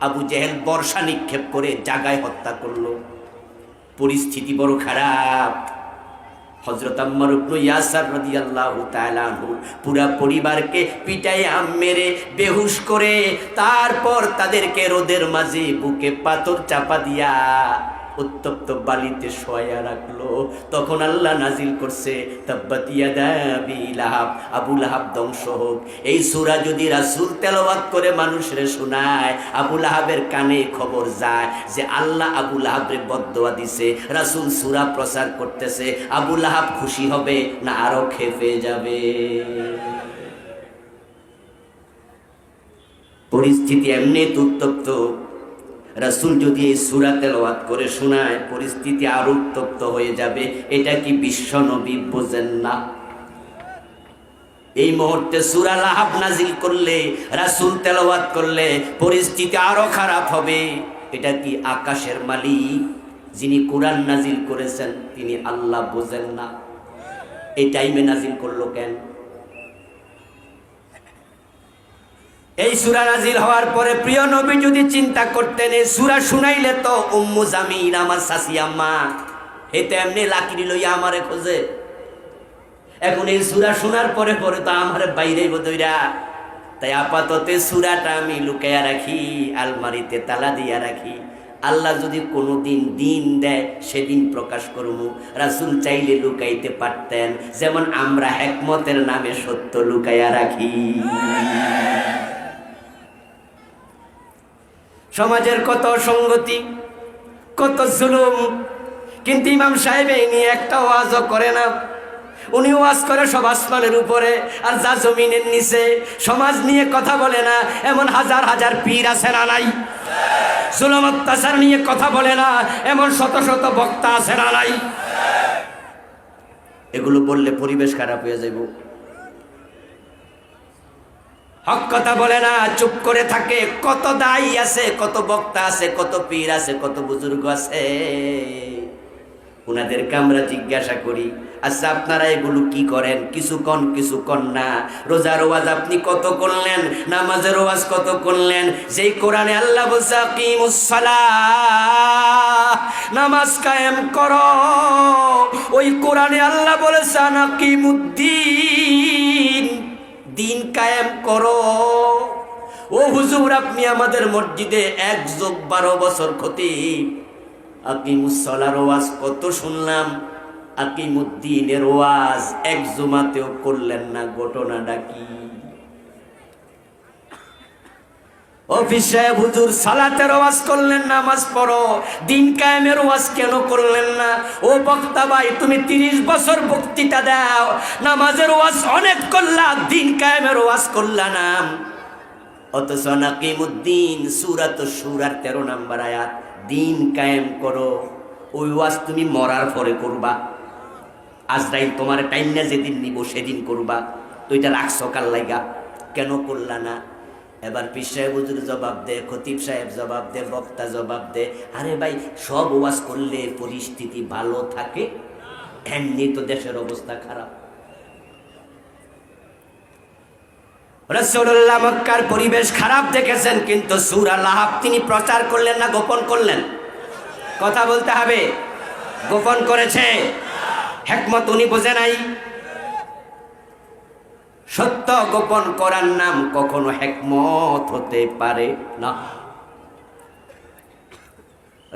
আবু জেহেল বর্ষা নিক্ষেপ করে জাগায় হত্যা করলো। পরিস্থিতি বড় খারাপ। হযরত আম্মার ইবনে ইয়াসার রাদিয়াল্লাহু তাআলা আনহু পুরা পরিবারকে পিটাইয়া মেরে বেহুশ করে তারপর তাদেরকে রোদের মাঝে বুকে পাথর চাপা দিয়া উত্তপ্ত বালিতে শোয়া রাখলো। তখন আল্লাহ নাজিল করছে, তাব্বাত ইয়াদা আবি লাহাব, আবু লাহাব ধ্বংস হোক। এই সূরা যদি রাসূল তেলাওয়াত করে মানুষরে শোনায়, আবু লাহাবের কানে খবর যায় যে আল্লাহ আবু লাহাবরে বদদোয়া দিছে, রাসূল সূরা প্রচার করতেছে, আবু লাহাব খুশি হবে না আরো খেপে যাবে? পরিস্থিতি এমনি উত্তপ্ত। রাসূল যদি এই সূরা তেলাওয়াত করে শোনায় পরিস্থিতি আরো উত্তপ্ত হয়ে যাবে। এটা কি বিশ্ব নবী বোঝেন না? এই মুহূর্তে সূরা লাহাব নাজিল করলে, রাসূল তেলাওয়াত করলে পরিস্থিতি আরো খারাপ হবে। এটা কি আকাশের মালিক যিনি কোরআন নাজিল করেছেন তিনি আল্লাহ বোঝেন না? এই টাইমে নাজিল করলো কেন? এই সূরা নাজিল হওয়ার পরে প্রিয় নবী যদি চিন্তা করতেন এই সূরা শুনাইলে তো উম্মু জামিল আমার শাশি আম্মা হেতে এমনি লাকড়ি লইয়া আমারে খোঁজে, এখন এই সূরা শোনার পরে পরে তো আমারে বাইরে বদইরা, তাই আপাতত সূরাটা আমি লুকাইয়া রাখি, আলমারিতে তালা দিয়া রাখি। আল্লাহ যদি কোনো দিন দেয় সেদিন প্রকাশ করবো। রাসূল চাইলে লুকাইতে পারতেন, যেমন আমরা হিকমতের নামে সত্য লুকাইয়া রাখি। সমাজের কত অসঙ্গতি, কত জুলুম, কিন্তু ইমাম সাহেব এই নিয়ে একটা ওয়াজও করে না। উনি ওয়াজ করে সব আসমানের উপরে, আর যা জমিনের নিচে সমাজ নিয়ে কথা বলে না। এমন হাজার হাজার পীর আছে না নাই? জুলুম অত্যাচার নিয়ে কথা বলে না এমন শত শত বক্তা আছে না নাই? এগুলো বললে পরিবেশ খারাপ হয়ে যাইব। হক কথা বলে না, চুপ করে থাকে। কত দায়ী আছে, কত বক্তা আছে, কত পীর আছে, কত বুজুর্গ আছে, উনাদেরকে আমরা জিজ্ঞাসা করি, আচ্ছা আপনারা এগুলো কি করেন? কিছু কন, কিছু কন না। রোজার ওয়াজ আপনি কত করলেন? নামাজের ওয়াজ কত করলেন? যেই কোরআনে আল্লাহ বলছে আকিমুস সালাহ, নামাজ কায়েম করো, ওই কোরআনে আল্লাহ বলেছে আকিমুদ্দিন, দিন কায়েম করো। ও হুজুর আপনি আমাদের মসজিদে 1+12 বছর খতিব, আকিমুস সালার ওয়াজ কত শুনলাম, আকিমুদ্দিনের ওয়াজ এক জুমাতেও করলেন না। ঘটনাটা কি? অফিস সাহেব হুজুর সালাতের ওয়াজ করলেন, নামাজ পড়ো, দিন কায়েমের ওয়াজ কেন করলেন না? ও বক্তা ভাই তুমি 30 বছর বক্তৃতা দাও, নামাজের ওয়াজ অনেক করলা, দিন কায়েমের ওয়াজ করলা না। অথচ আকিমুদ্দিন সূরাত সূরার 13 নম্বর আয়াত, দিন কায়েম করো, ওই ওয়াজ তুমি মরার পরে করবা। আজরাইল তোমার টাইম না যেদিন নিব সেদিন করবা, তো এটা রাখছো কাল লাগা, কেন করলা না? এবার পীর সাহেব হুজুর জবাব দে, খতিব সাহেব জবাব দে, বক্তা জবাব দে, আরে ভাই সব ওয়াজ করলে পরিস্থিতি ভালো থাকে? এমনি তো দেশের অবস্থা খারাপ। রাসূলুল্লাহ মক্কার পরিবেশ খারাপ দেখেছেন, কিন্তু সূরা লাহাব তিনি প্রচার করলেন না গোপন করলেন? কথা বলতে হবে। গোপন করেছে, হিকমত উনি বোঝে নাই। সত্য গোপন করার নাম কখনো হিকমত হতে পারে না।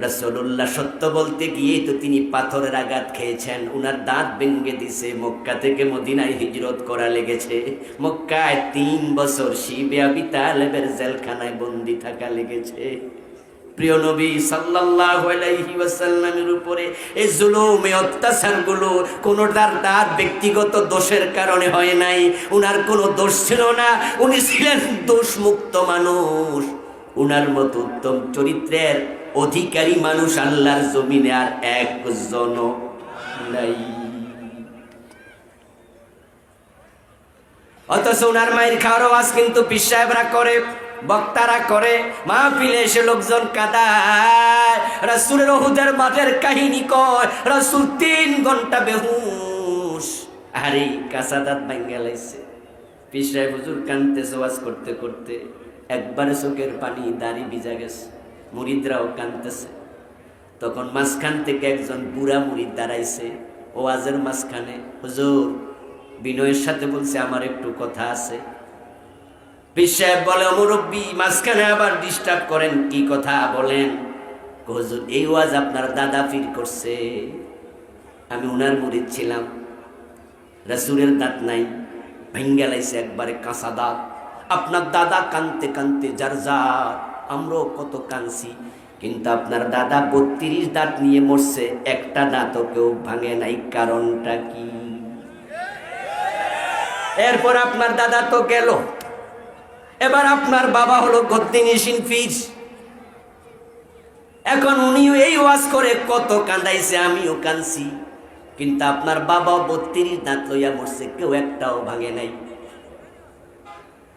রাসূলুল্লাহ সত্য বলতে গিয়ে তো তিনি পাথরের আঘাত খেয়েছেন, উনার দাঁত ভেঙে দিছে। মক্কা থেকে মদিনায় হিজরত করা লেগেছে। মক্কায় 3 বছর শিবে আবি তালেবের জেলখানায় বন্দী থাকা লেগেছে। প্রিয় নবী সাল্লাল্লাহু আলাইহি ওয়াসাল্লামের উপরে এই জুলুম, এই অত্যাচারগুলো তার ব্যক্তিগত দোষের কারণে হয় নাই। উনার কোনো দোষ ছিল না, উনি ছিলেন দোষমুক্ত মানুষ। উনার মতো উত্তম চরিত্রের অধিকারী মানুষ আল্লাহর জমিনে আর একজন নাই। অথচ উনার মায়ের খাওয়ার আওয়াজ কিন্তু পীর সাহেবরা করে, বক্তারা করে, মাহফিলে এসে লোকজন কাঁদায়, রাসূলের উহুদের মাঠের কাহিনী কয়, রাসূল 3 ঘন্টা বেহুশ। আরে কাঁচা দাঁত ভাঙ্গা লাইছে। পীর সাহেব হুজুর কাঁদতেছে ওয়াজ করতে করতে, একবারে চোখের পানি, দাড়ি ভিজা গেছে। মুরিদরাও কাঁদতেছে। তখন মাঝখান থেকে একজন বুড়া মুরিদ দাঁড়াইছে ওয়াজের মাঝখানে। হুজুর বিনয়ের সাথে বলছে, আমার একটু কথা আছে। পীর সাহেব বলে, মুরব্বী মাঝখানে আবার ডিস্টার্ব করেন, কি কথা বলেন? হুজুর এই ওয়াজ আপনার দাদা পীর করছে, আমি উনার মুরিদ ছিলাম। রাসূলের দাঁত নাই, ভেঙ্গে লাইছে একবারে কাঁচা দাঁত। আপনার দাদা কানতে কানতে যার যার, আমরাও কত কানছি, কিন্তু আপনার দাদা 32 দাঁত নিয়ে মরছে, একটা দাঁতও কেউ ভাঙে নাই। কারণটা কি? এরপর আপনার দাদা তো গেল, এবার আপনার বাবা হলো গদ্দিনিসিন পীর। এখন উনিও এই ওয়াজ করে কত কাঁদাইছে, আমিও কাঁদছি, কিন্তু আপনার বাবা 32 দাঁত লইয়া মরছে, কেউ একটাও ভাঙে নাই।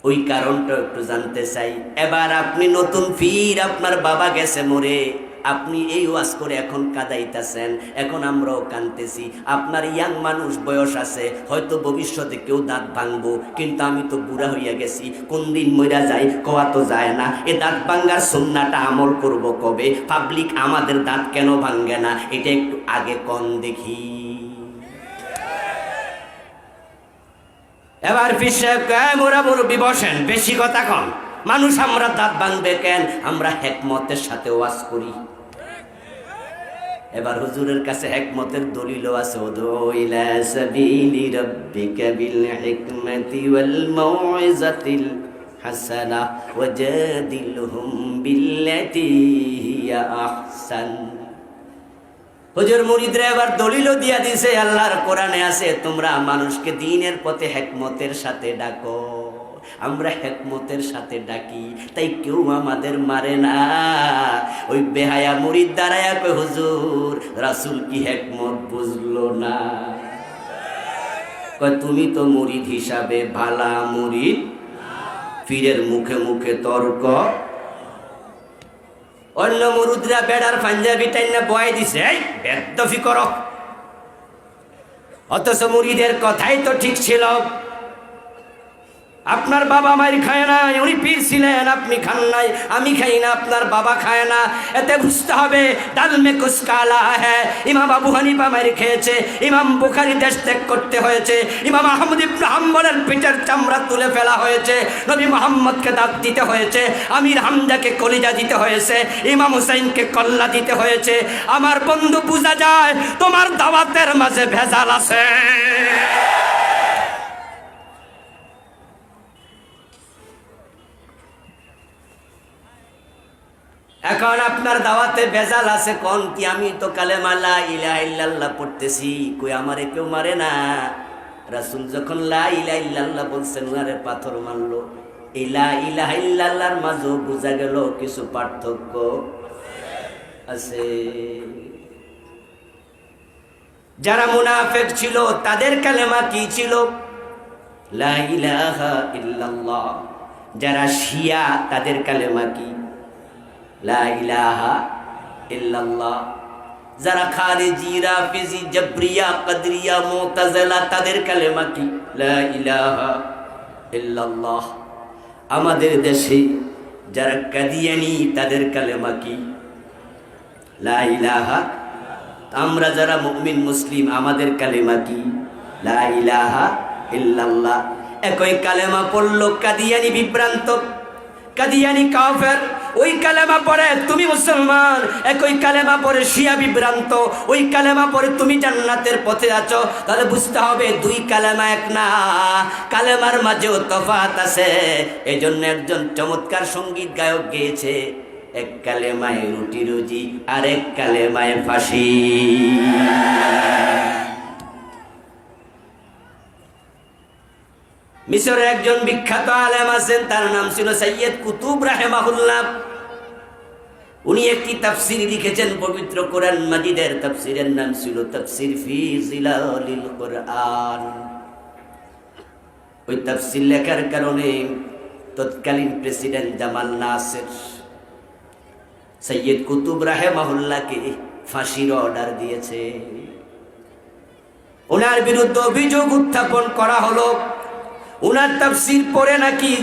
ওই কারণটা একটু জানতে চাই। এবার আপনি নতুন পীর, আপনার বাবা গেছে মরে, আপনি এই ওয়াজ করে এখন কাঁদাইতেছেন, এখন আমরাও কাঁদতেছি। আপনার ইয়াং মানুষ, বয়স আছে, হয়তো ভবিষ্যতে কেউ দাঁত ভাঙবো, কিন্তু আমি তো বুড়া হইয়া গেছি, কোন দিন মইরা যাই কোয়া তো যায় না। এ দাঁত ভাঙ্গার সুন্নাহটা আমল করব কবে? পাবলিক আমাদের দাঁত কেন ভাঙ্গে না, এটা একটু আগে কোন দেখি। এবার পীর সাহেব কয়, মোরা মুরব্বি বসেন, বেশি কথা কন। মানুষ আমরা দাঁত ভাঙবে কেন? আমরা হিকমতের সাথে ওয়াজ করি। এবার হুজুরের কাছে হিকমতের দলিলও আছে। উদু ইলা সাবিলি রাব্বিকা বিল হিকমাতি ওয়াল মাউইজাতিল হাসানা ওয়াজাদিলহুম বিল্লাতি হিয়া আহসান। হুজুর মুরিদরা এবার দলিলও দিয়া দিছে, আল্লাহর কোরআনে আছে, তোমরা মানুষকে দ্বীনের পথে হিকমতের সাথে ডাকো। আমরা হিকমতের সাথে ডাকি, তাই কেউ আমাদের মারে না। ওই বেহায়া মুরিদ দাঁড়ায়া কয়, হুজুর রাসূল কি হিকমত বুঝলো না? কয় তুমি তো মুরিদ হিসাবে ভালা মুরিদ, পীরের মুখে মুখে তর্ক। অন্য মুরিদরা বেড়ার পাঞ্জাবি টাইনা বয় দিছে, এই বেদফি করো। অথচ মুরিদের কথাই তো ঠিক ছিল। আপনার বাবা মায়ের খায় না, উনি পীর ছিলেন, আপনি খান নাই, আমি খাই না, আপনার বাবা খায় না। এতে বুঝতে হবে ডাল মে কুছ কালা হ্যায়। ইমাম আবু হানিফা মায়ের খেয়েছে, ইমাম বুখারী দেশ ত্যাগ করতে হয়েছে, ইমাম আহমদ ইবনে হাম্বলের পিঠের চামড়া তুলে ফেলা হয়েছে, নবী মুহাম্মদকে দাঁত দিতে হয়েছে, আমির হামজাকে কলিজা দিতে হয়েছে, ইমাম হুসাইনকে কল্লা দিতে হয়েছে। আমার বন্ধু, বুঝা যায় তোমার দাওয়াতের মাঝে ভেজাল আছে। এখন আপনার দাওয়াতে ভেজাল আছে কোন কি? আমি তো কালেমা লা ইলাহা ইল্লাল্লাহ পড়তেছি, কই আমারে কেউ মারে না। রাসূল যখন লা ইলাহা ইল্লাল্লাহ বলছেন, উনারে পাথর মারলো। এই লা ইলাহা ইল্লাল্লাহর মাঝে বোঝা গেল কিছু পার্থক্য আছে। যারা মুনাফিক ছিল তাদের কালেমা কি ছিল? লা ইলাহা ইল্লাল্লাহ। যারা শিয়া তাদের কালেমা কি? লা ইলাহা ইল্লাল্লাহ। যারা খারিজি, রাফিজি, জাবরিয়া, কদরিয়া, মুতাজিলা তাদের কালেমা কি? লা ইলাহা ইল্লাল্লাহ। আমাদের দেশে যারা কাদিয়ানি তাদের কালেমা কি? লা ইলাহা। আমরা যারা মুমিন মুসলিম আমাদের কালেমা কি? লা ইলাহা ইল্লাল্লাহ। একই কালেমা পড়লো কাদিয়ানি বিভ্রান্ত, কাদিয়ানি কাফের। ওই কালেমা পড়ে তুমি মুসলমান, একই কালেমা পড়ে শিয়া বিভ্রান্ত। ওই কালেমা পড়ে তুমি জান্নাতের পথে আছো। তাহলে বুঝতে হবে দুই কালেমা এক না, কালেমার মাঝেও তফাৎ আছে। এই জন্য একজন চমৎকার সঙ্গীত গায়ক গেয়েছে, এক কালেমায় রুটি রুজি আর এক কালেমায় ফাঁসি। মিশরের একজন বিখ্যাত আলেম আছেন, তার নাম ছিল সৈয়দ কুতুব রাহিমাহুল্লাহ। উনি একটি তাফসীর লিখেছেন পবিত্র কোরআন মাজিদের। তাফসীরের নাম ছিল তাফসীর ফি জিলালিল কোরআন। ওই তাফসীর লেখার কারণে তৎকালীন প্রেসিডেন্ট জামাল নাসের সৈয়দ কুতুব রাহিমাহুল্লাহকে ফাঁসির অর্ডার দিয়েছে। ওনার বিরুদ্ধে অভিযোগ উত্থাপন করা হলো, উনার তাফসীর পড়ে নাকি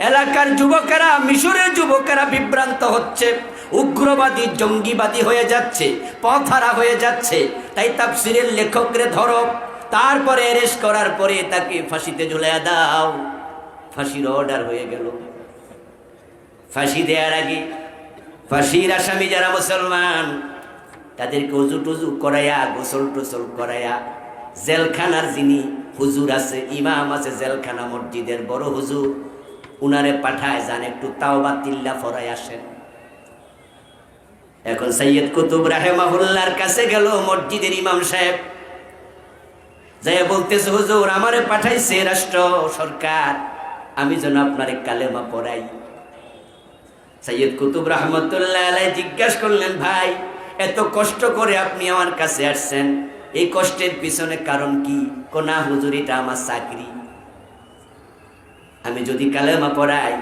এলাকার যুবকেরা, মিশরের যুবকেরা বিভ্রান্ত হচ্ছে, উগ্রবাদী জঙ্গিবাদী হয়ে যাচ্ছে, পথহারা হয়ে যাচ্ছে। তাই তাফসীরের লেখকরে ধরো, তারপরে অ্যারেস্ট করার পরে তাকে ফাঁসিতে ঝুলিয়ে দাও। ফাঁসির অর্ডার হয়ে গেল। ফাঁসি দেওয়ার আগে ফাঁসির আসামি যারা মুসলমান তাদেরকে উজু টুজু করাইয়া, গোসল টোসল করাইয়া, জেলখানার যিনি হুজুর আছে, ইমাম আছে জেলখানা মসজিদের বড় হুজুর, উনারে পাঠায় যান একটু তাওবা তিল্লা ফরাই আসেন। এখন সৈয়দ কুতুব রাহিমাহুল্লাহর কাছে গেল মসজিদের ইমাম সাহেব, যাই বলতেছে, হুজুর আমারে পাঠাইছে রাষ্ট্র সরকার, আমি যেন আপনারে কালেমা পড়াই। সৈয়দ কুতুব রহমতুল্লাহ আলাইহি জিজ্ঞাসা করলেন, ভাই এত কষ্ট করে আপনি আমার কাছে আসছেন, এই কষ্টের পিছনে কারণ কি? কোনা হুজুর এটা আমার চাকরি, আমি যদি কালেমা পড়াই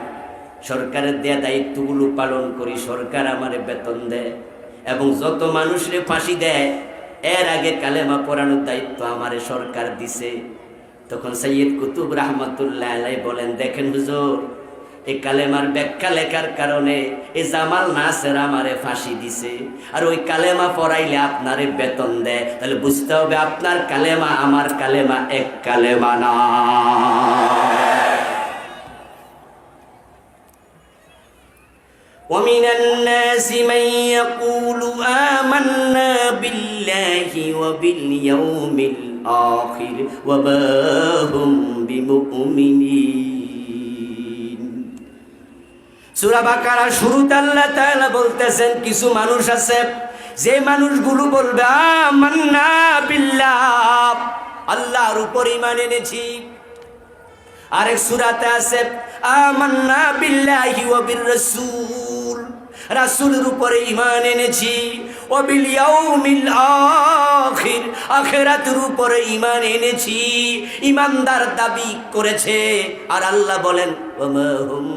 সরকারের দেয়া দায়িত্বগুলো পালন করি, সরকার আমারে বেতন দেয় এবং যত মানুষরে ফাঁসি দেয় এর আগে কালেমা পড়ানোর দায়িত্ব আমারে সরকার দিছে। তখন সৈয়দ কুতুব রহমতুল্লাহ আলাইহি বলেন, দেখেন হুজুর, এই কালেমার ব্যাখ্যা লেখার কারণে এই জামাল নাসের আমারে ফাঁসি দিছে, আর ওই কালেমা পড়াইলে আপনারে বেতন দেয়। তাহলে বুঝতে হবে আপনার কালেমা আমার কালেমা এক কালেমা না। ومن الناس من يقول آمنا بالله وباليوم الآخر وما هم بمؤمنين। সূরা বাকারা শুরুতে আল্লাহ তাআলা বলতেছেন কিছু মানুষ আছে, যে মানুষগুলো বলবে আমান্না বিল্লাহ, আল্লাহর উপর ঈমান এনেছি। আরেক সূরাতে আছে আমান্না বিল্লাহি ওয়া বির রাসূল, রাসূলের উপরে ঈমান এনেছি। ওয়া বিল ইয়াউমিল আখির, আখিরাতের উপরে ঈমান এনেছি। ঈমানদার দাবি করেছে, আর আল্লাহ বলেন ওয়া মা হুম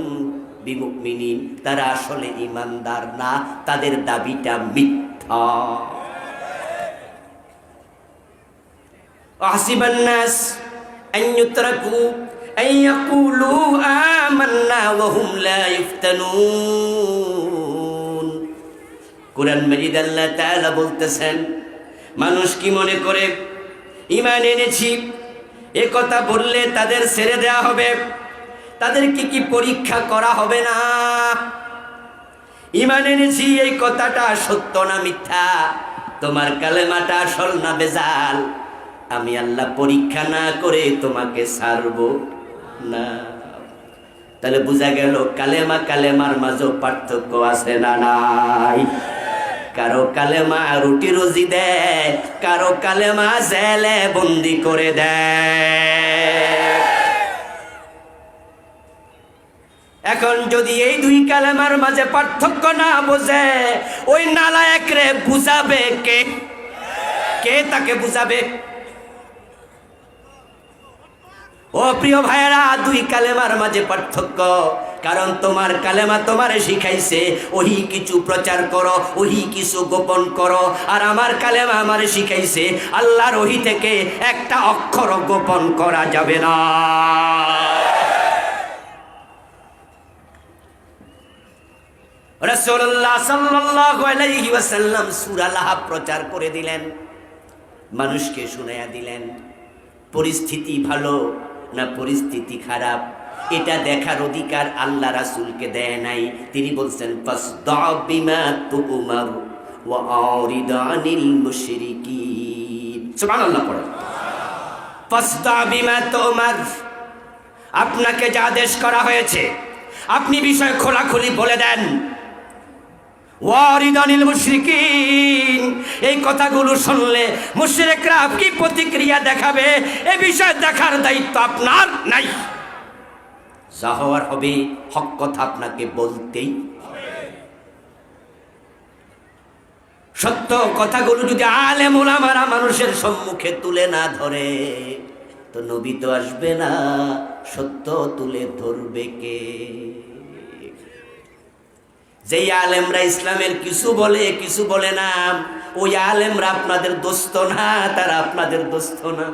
বিমুমিনিন, তারা আসলে ঈমানদার না, তাদের দাবিটা মিথ্যা। আহসিবান নাস আন ইউতরাকু আন ইয়াকুলু আমান্না ওয়া হুম লা ইফতানুন। কুরআন মাজিদ আল্লাহ তাআলা বলতেছেন, মানুষ কি মনে করে ঈমান এনেছি এ কথা বললে তাদের ছেড়ে দেওয়া হবে? তাদেরকে কি পরীক্ষা করা হবে না? ঈমান এনেছি এই কথাটা সত্য না মিথ্যা, তোমার কালেমাটা আসল না বেজাল, আমি আল্লাহ পরীক্ষা না করে তোমাকে ছাড়বো না। তাহলে বোঝা গেল কালেমা কালেমার মাঝে পার্থক্য আছে না নাই? কারো কালেমা রুটি রুজি দেয়, কারো কালেমা জেলে বন্দি করে দেয়। এখন যদি এই দুই কালেমার মাঝে পার্থক্য না বোঝে, ওই নালায়েক রে বুঝাবে কে? কে তাকে বুঝাবে? ও প্রিয় ভাইয়েরা, দুই কালেমার মাঝে পার্থক্য, কারণ তোমার কালেমা তোমারে শিখাইছে ওহি কিছু প্রচার করো, ওহি কিছু গোপন করো, আর আমার কালেমা আমারে শিখাইছে আল্লাহর ওহি থেকে একটা অক্ষর গোপন করা যাবে না। রাসূলুল্লাহ সাল্লাল্লাহু আলাইহি ওয়াসাল্লাম সূরা লাহাব প্রচার করে দিলেন, মানুষকে শুনাইয়া দিলেন। পরিস্থিতি ভালো, না পরিস্থিতি খারাপ, এটা দেখার অধিকার আল্লাহ রাসূলকে দেয় নাই। তিনি বলছেন ফাসদা বিমা তুমার ওয়া আরিদ আনিল মুশরিকিন। সুবহানাল্লাহ পড়ে। ফাসদা বিমা তুমার, আপনাকে যা আদেশ করা হয়েছে আপনি বিষয় খোলাখুলি বলে দেন। ওয়ারিদ আনিল মুশরিকিন, এই কথাগুলো শুনলে মুশরিকরা কি প্রতিক্রিয়া দেখাবে এই বিষয় দেখার দায়িত্ব আপনার নাই। যা হওয়ার হবে, হক কথা আপনাকে বলতেই হবে। সত্য কথাগুলো যদি আলেম ওলামারা মানুষের সম্মুখে তুলে না ধরে তো নবী তো আসবে না, সত্য তুলে ধরবে কে? যেই আলেমরা ইসলামের কিছু বলে কিছু বলে না, ওই আলেমরা আপনাদের দোস্ত না, তারা আপনাদের দোস্ত না।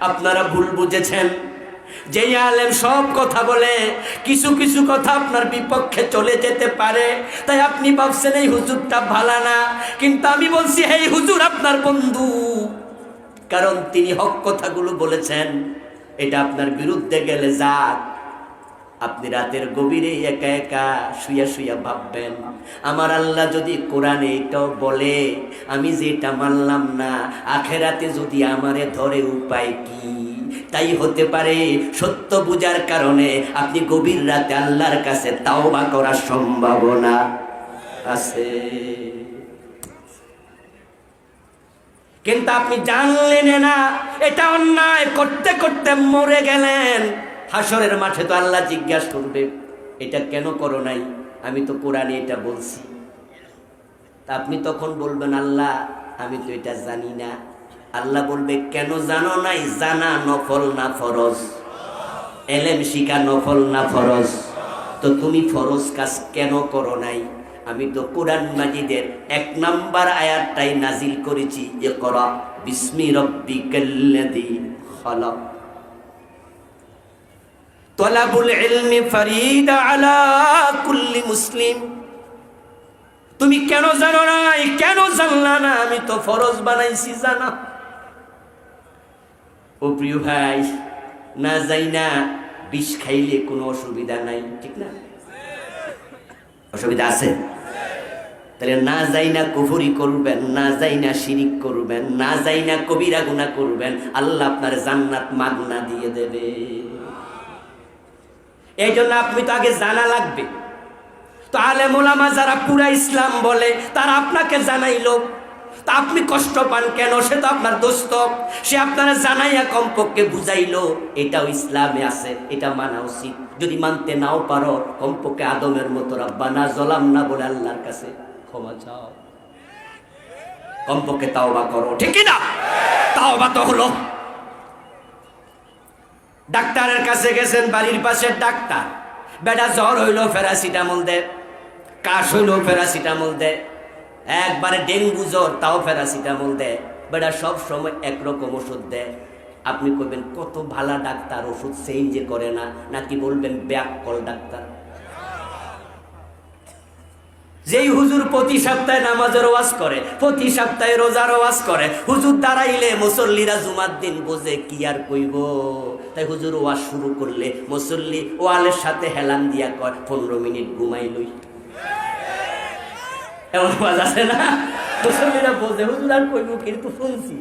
আপনারা ভুল বুঝেছেন। যেই আলেম সব কথা বলে, কিছু কিছু কথা আপনার বিপক্ষে চলে যেতে পারে, তাই আপনি ভাবছেন এই হুজুরটা ভালো না, কিন্তু আমি বলছি এই হুজুর আপনার বন্ধু, কারণ তিনি হক কথাগুলো বলেছেন। এটা আপনার বিরুদ্ধে গেলে যাক, আপনি রাতের গভীরে একা একা শুয়া শুয়া ভাববেন, আমার আল্লাহ যদি কোরআনে এটাও বলে, আমি যেটা মানলাম না, আখেরাতে যদি আমারে ধরে উপায় কি? তাই হতে পারে সত্য বুঝার কারণে আপনি গভীর রাতে আল্লাহর কাছে তাওবা করার সম্ভাবনা আছে। কিন্তু আপনি জানলেন না, এটা অন্যায় করতে করতে মরে গেলেন। হাসরের মাঠে তো আল্লাহ জিজ্ঞাসা করবে, এটা কেন করো নাই? আমি তো কোরআনে এটা বলছি। তা আপনি তখন বলবেন, আল্লাহ আমি তো এটা জানি না। আল্লাহ বলবে, কেন জানো নাই? জানা নফল না ফরজ? এলেম শিখা নফল না ফরজ? তো তুমি ফরজ কাজ কেন করো নাই? আমি তো কোরআন মাজিদের 1 নাম্বার আয়াতটাই নাজিল করেছি, ইকরা বিসমি রাব্বিকাল্লাযী খালাক। তলাবুল ইলমি ফরিদা আলা কুল্লি মুসলিম। তুমি কেন জানো না? কেন জানলা না? আমি তো ফরজ বানাইছি, জানা। ও প্রিয় ভাই, না যাই না বিষ খাইলে কোনো অসুবিধা নাই, ঠিক না? অসুবিধা আছে? তাহলে না যাই না কুফরি করবেন, না যাই না শিরিক করবেন, না যাই না কবিরা গুনাহ করবেন, আল্লাহ আপনার জান্নাত মাগনা দিয়ে দেবে। এই জন্য আপনি তো আগে জানা লাগবে। তো আলেম ওলামা যারা পুরা ইসলাম বলে, তারা আপনাকে জানাইলো, তা আপনি কষ্ট পান কেন? সে তো আপনার দোস্ত, সে আপনারা জানাইয়া কমপক্ষে বুঝাইলো এটাও ইসলামে আছে, এটা মানা উচিত। যদি মানতে নাও পারো, কমপক্ষে আদমের মতো রব্বানা যালামনা বলে আল্লাহর কাছে ক্ষমা চাও, কমপক্ষে তাওবা করো, ঠিক না? তাওবা তো হলো। ডাক্তারের কাছে গেছেন, বাড়ির পাশের ডাক্তার, বেটা জ্বর হইলো প্যারাসিটামল দে, কাশ হইলো প্যারাসিটামল দে, একবারে ডেঙ্গু জ্বর তাও প্যারাসিটামল দেয়। বেটা সব সময় একরকম ওষুধ দেয়। আপনি কইবেন কত ভালো ডাক্তার, ওষুধ চেঞ্জ করে না, নাকি বলবেন ব্যাককল ডাক্তার? যেই হুজুর প্রতি সপ্তাহে নামাজের ওয়াজ করে, প্রতি সপ্তাহে রোজার ওয়াজ করে, হুজুর দাঁড়াইলে মুসল্লিরা জুমার দিন বোঝে কি আর কইব, তাই হুজুর ওয়াজ শুরু করলে মুসল্লি ওয়ালের সাথে হেলান দিয়া কয় 15 মিনিট ঘুমাই লই। এমন ওয়াজ আছে না? মুসল্লিরা বোঝে হুজুর আর কইব, কিন্তু শুনছি।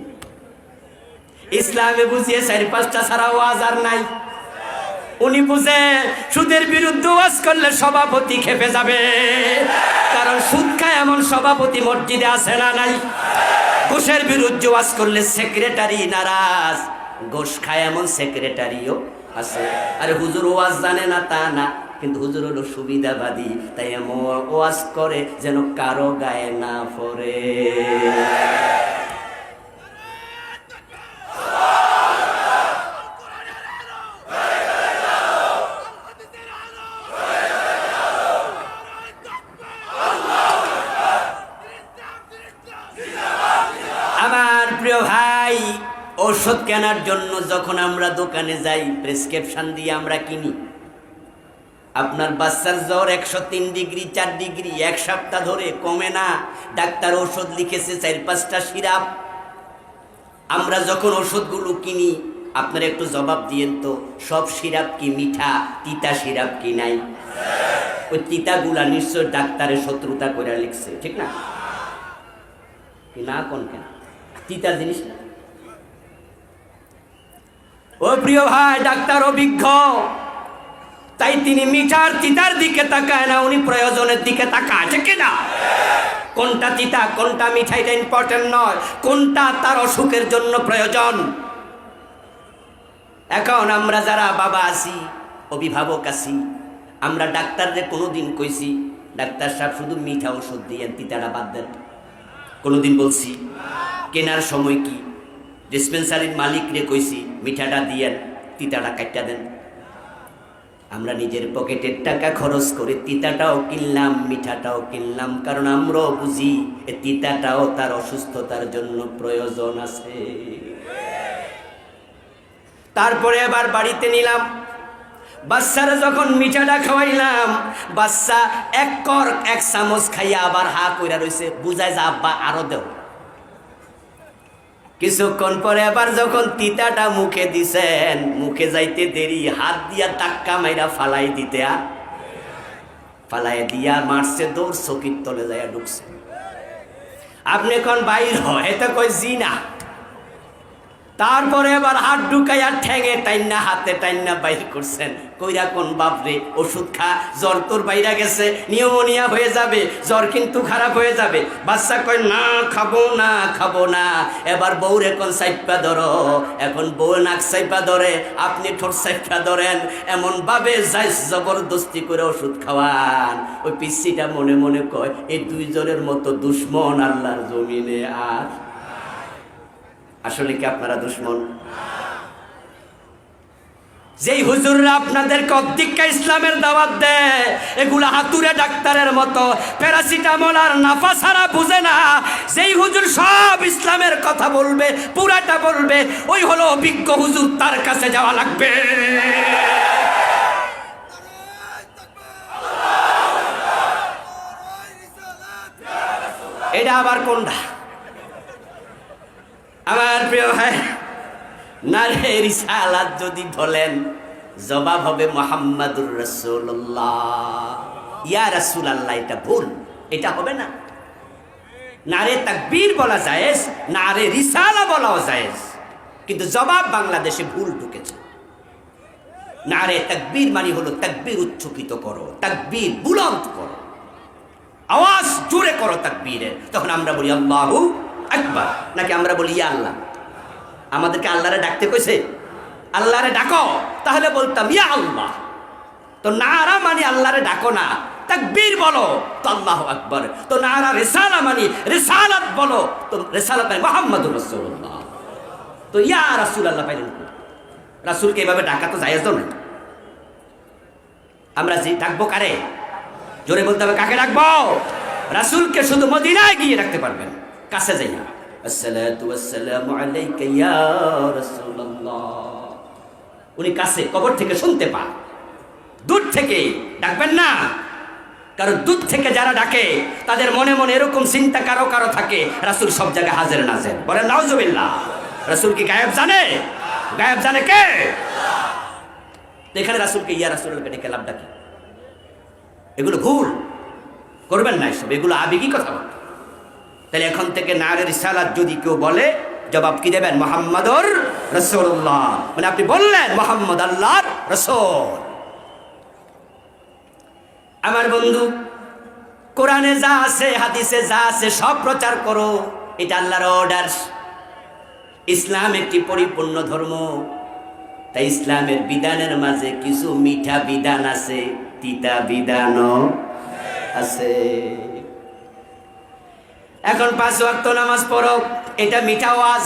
ইসলামে বুঝিয়ে 4-5টা ছাড়া ওয়াজ আর নাই। উনি বুঝে সুদের বিরুদ্ধে ওয়াজ করলে সভাপতি খেপে যাবে, কারণ সুদ খায় এমন সভাপতি মসজিদে আছে না নাই? ঘুষের বিরুদ্ধে ওয়াজ করলে সেক্রেটারি নারাজ, ঘুষ খায় এমন সেক্রেটারিও আছে। আরে হুজুর ওয়াজ জানে না তা না, কিন্তু হুজুর হলো সুবিধাবাদী, তাই এমন ওয়াজ করে যেন কারো গায়ে না পড়ে। আমার প্রিয় ভাই, ঔষধ কেনার জন্য যখন আমরা দোকানে যাই, প্রেসক্রিপশন দিয়ে আমরা কিনি। আপনার বাচ্চার জ্বর 103 ডিগ্রি 4 ডিগ্রি, 1 সপ্তাহ ধরে কমে না, ডাক্তার ওষুধ লিখেছে 4-5টা সিরাপ। আমরা যখন ওষুধগুলো কিনি, আপনারা একটু জবাব দিয়েন তো, সব সিরাপ কি মিঠা, তিতা সিরাপ কি নাই? ওই তিতাগুলা নিশ্চয় ডাক্তারের শত্রুতা করে লিখছে, ঠিক না? কি না কোন কেন তিতা জিনিস না? ও প্রিয় ভাই, ডাক্তার অভিজ্ঞ, তাই তিনি মিঠার তিতার দিকে তাকায় না, উনি প্রয়োজনের দিকে তাকায়, ঠিক না? কোনটা তিতা কোনটা মিঠা এটা ইম্পর্টেন্ট নয়, কোনটা তার অসুখের জন্য প্রয়োজন। এখন আমরা যারা বাবা আছি, অভিভাবক আছি, আমরা ডাক্তারদের কোনোদিন কইছি ডাক্তার সাহেব শুধু মিঠা ওষুধ দিয়েন, তিতাটা বাদ দেন? কোনোদিন বলছি? কেনার সময় কি ডিসপেন্সারির মালিকরে কইছি মিঠাটা দিয়েন, তিতাটা কাটটা দেন? আমরা নিজের পকেটের টাকা খরচ করে তিতাটাও কিনলাম, মিঠাটাও কিনলাম, কারণ আমরাও বুঝি এই তিতাটাও তার অসুস্থতার জন্য প্রয়োজন আছে। তারপরে আবার বাড়িতে নিলাম, বাচ্চারা যখন মিঠাটা খাওয়াইলাম, বাচ্চা এক চামচ খাইয়া আবার হা কইরা রইছে, বুঝায় যে আব্বা আরো দেও। কিছুক্ষণ পরে আবার যখন তিতাটা মুখে দিছেন, মুখে যাইতে দেরি, হাত দিয়া টাক্কা মাইরা ফালাই দিতে, ফালাই দিয়া মারছে দৌড়, চকির তলে যাইয়া ঢুকছে। আপনি এখন বাইর হয় তো কই জি না, তারপরে এবার হাত ঢুকাইয়া ঠেঙে টাইনা, হাতে টাইনা বাইর করছেন। কইরা কোন বাপরে, ওষুধ খা, জ্বর তোর বাইরা গেছে, নিউমোনিয়া হয়ে যাবে, জ্বর কিন্তু খারাপ হয়ে যাবে। বাচ্চা কয় না খাবো না, খাবো না। এবার বউর এখন সাইপা ধরো, এখন বউ নাক সাইপা ধরে, আপনি ঠোঁট সাইপা ধরেন, এমন ভাবে যাই জবরদস্তি করে ওষুধ খাওয়ান। ওই পিসিটা মনে মনে কয় এই দুইজনের মতো দুশ্মন আল্লাহর জমিনে আর। আসলে কি আপনারা দুশ্মন? যেই হুজুররা আপনাদেরকে অধিকা ইসলামের দাওয়াত দেয়, এগুলা হাতুড়ে ডাক্তারের মতো প্যারাসিটামল আর নাফা ছাড়া বুঝে না। যেই হুজুর সব ইসলামের কথা বলবে, পুরাটা বলবে, ওই হলো অভিজ্ঞ হুজুর, তার কাছে যাওয়া লাগবে। এটা আবার কোনটা? আমার প্রিয় ভাই, নারে রিসালাত যদি বলেন, জবাব হবে মুহাম্মাদুর রাসূলুল্লাহ। ইয়া রাসূলুল্লাহ, এটা ভুল, এটা হবে না। নারে তাকবীর বলা জায়েজ, নারে রিসালা বলাও জায়েজ, কিন্তু জবাব বাংলাদেশে ভুল ঢুকেছে। নারে তাকবীর মানে হলো তাকবীর উচ্চকিত করো, তাকবীর বুলন্দ করো, আওয়াজ জোরে করো তাকবীরের। তখন আমরা বলি আল্লাহু আকবার, নাকি আমরা বলি ইয়া আল্লাহ? আমাদেরকে আল্লাহরে ডাকতে কইছে, আল্লাহরে ডাকো, তাহলে বলতাম ইয়া আল্লাহ। তো নারা মানে আল্লাহরে ডাকো না, তাকবীর বলো তো আল্লাহু আকবার। তো নারা রিসালা মানে রিসালাত বলো, তো রিসালাত মানে মুহাম্মাদুর রাসূলুল্লাহ। তো ইয়া রাসূলুল্লাহ পাইলেন, রাসূলকে এভাবে ডাকা তো জায়েজ না। আমরা যে ডাকবো কারে? জোরে বলতে হবে, কাকে ডাকবো? রাসূলকে শুধু মদিনায় গিয়ে ডাকতে পারবেন, কাছে যাই না। আসসালাতু ওয়াসসালামু আলাইকা ইয়া রাসূলুল্লাহ। উনি কাছে, কবর থেকে শুনতে পান, দূর থেকে ডাকবেন না। কারণ দূর থেকে যারা ডাকে তাদের মনে মনে এরকম চিন্তা কারো কারো থাকে, রাসূল সব জায়গায় হাজির নাজির। বলেন নাউজুবিল্লাহ। রাসূল কি গায়েব জানে? গায়েব জানে কে? এখানে রাসূলকে ইয়া রাসূলুল্লাহ ডেকে লাভ ডাকি, এগুলো ভুল করবেন না, এসব এগুলো আবেগী কথা। তাহলে এখন থেকে নারে রিসালাত যদি কেউ বলে, জবাব কি দেবেন? মুহাম্মাদুর রাসূলুল্লাহ। মানে আপনি বললেন মুহাম্মদ আল্লাহর রাসূল। আমার বন্ধু, কোরআনে যা আছে, হাদিসে যা আছে, সব প্রচার করো, এটা আল্লাহর অর্ডার। ইসলাম একটি পরিপূর্ণ ধর্ম, তাই ইসলামের বিধানের মাঝে কিছু মিঠা বিধান আছে, তিতা বিধানও আছে। এখন 5 ওয়াক্ত নামাজ পড়ো, এটা মিঠা ওয়াজ।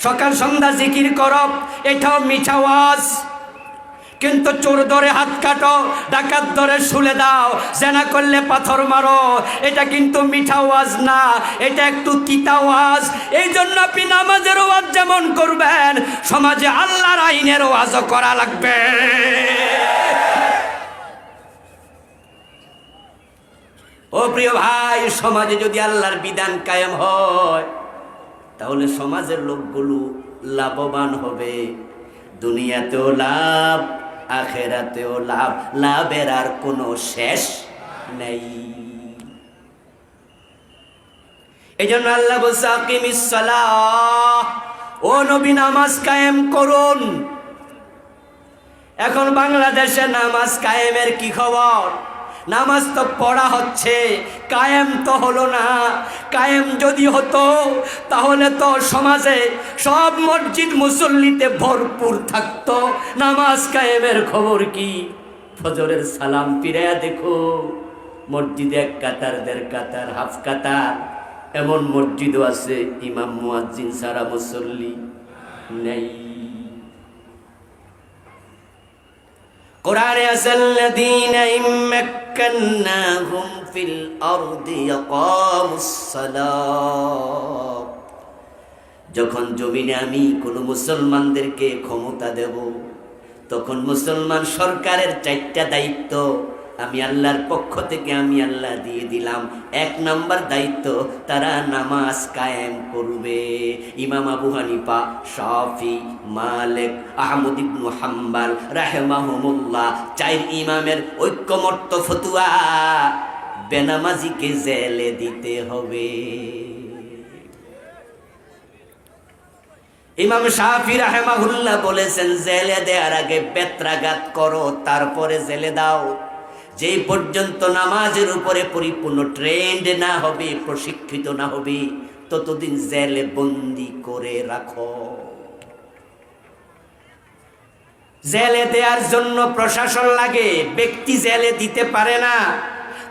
সকাল সন্ধ্যা জিকির করো, এটাও মিঠা ওয়াজ। কিন্তু চোর ধরে হাত কাটো, ডাকাত ধরে শুলে দাও, জেনা করলে পাথর মারো, এটা কিন্তু মিঠা ওয়াজ না, এটা একটু তিতা ওয়াজ। এই জন্য আপনি নামাজের ওয়াজ যেমন করবেন, সমাজে আল্লাহর আইনের ওয়াজও করা লাগবে। ও প্রিয় ভাই, সমাজে যদি আল্লাহর বিধান কায়েম হয়, তাহলে সমাজের লোকগুলো লাভবান হবে, দুনিয়াতেও লাভ, আখেরাতেও লাভ, লাভের আর কোনো শেষ নেই। এই জন্য আল্লাহ বলছে আকিমিস সালাহ, ও নবী নামাজ কায়েম করুন। এখন বাংলাদেশে নামাজ কায়েমের কি খবর? নামাজ তো পড়া হচ্ছে, কায়েম তো হলো না। কায়েম যদি হতো তাহলে তো সমাজে সব মসজিদ মুসল্লিতে ভরপুর থাকতো। নামাজ কায়েমের খবর কি? ফজরের সালাম ফিরাইয়া দেখো, মসজিদে এক কাতার, দেড় কাতার, হাফ কাতার, এমন মসজিদও আছে ইমাম মুয়াজ্জিন ছাড়া মুসল্লি নেই। কোরআনে আছে আল্লাযীনা ইম্মাক্কান্নাহুম ফিল আরদি ইয়াকামুস সালাহ। যখন জমিনে আমি কোনো মুসলমানদেরকে ক্ষমতা দেব, তখন মুসলমান সরকারের 4টা দায়িত্ব আমি আল্লাহর পক্ষ থেকে আমি আল্লাহ দিয়ে দিলাম। 1 নাম্বার দায়িত্ব, তারা নামাজ কায়েম করবে। ইমাম আবু হানিফা, শাফি, মালিক, আহমদ ইবনে হাম্বল রাহিমাহুমুল্লাহ 4 ইমামের ঐক্যমত্য ফতোয়া, বেনামাজিকে জেলে দিতে হবে। ইমাম শাফি রাহিমাহুল্লাহ বলেছেন, জেলে দেওয়ার আগে বেত্রাঘাত করো, তারপরে জেলে দাও। যে পর্যন্ত নামাজের উপরে পরিপূর্ণ ট্রেন্ড না হবে, প্রশিক্ষিত না হবে, ততদিন জেলে বন্দি করে রাখো। জেলে দেওয়ার জন্য প্রশাসন লাগে, ব্যক্তি জেলে দিতে পারে না।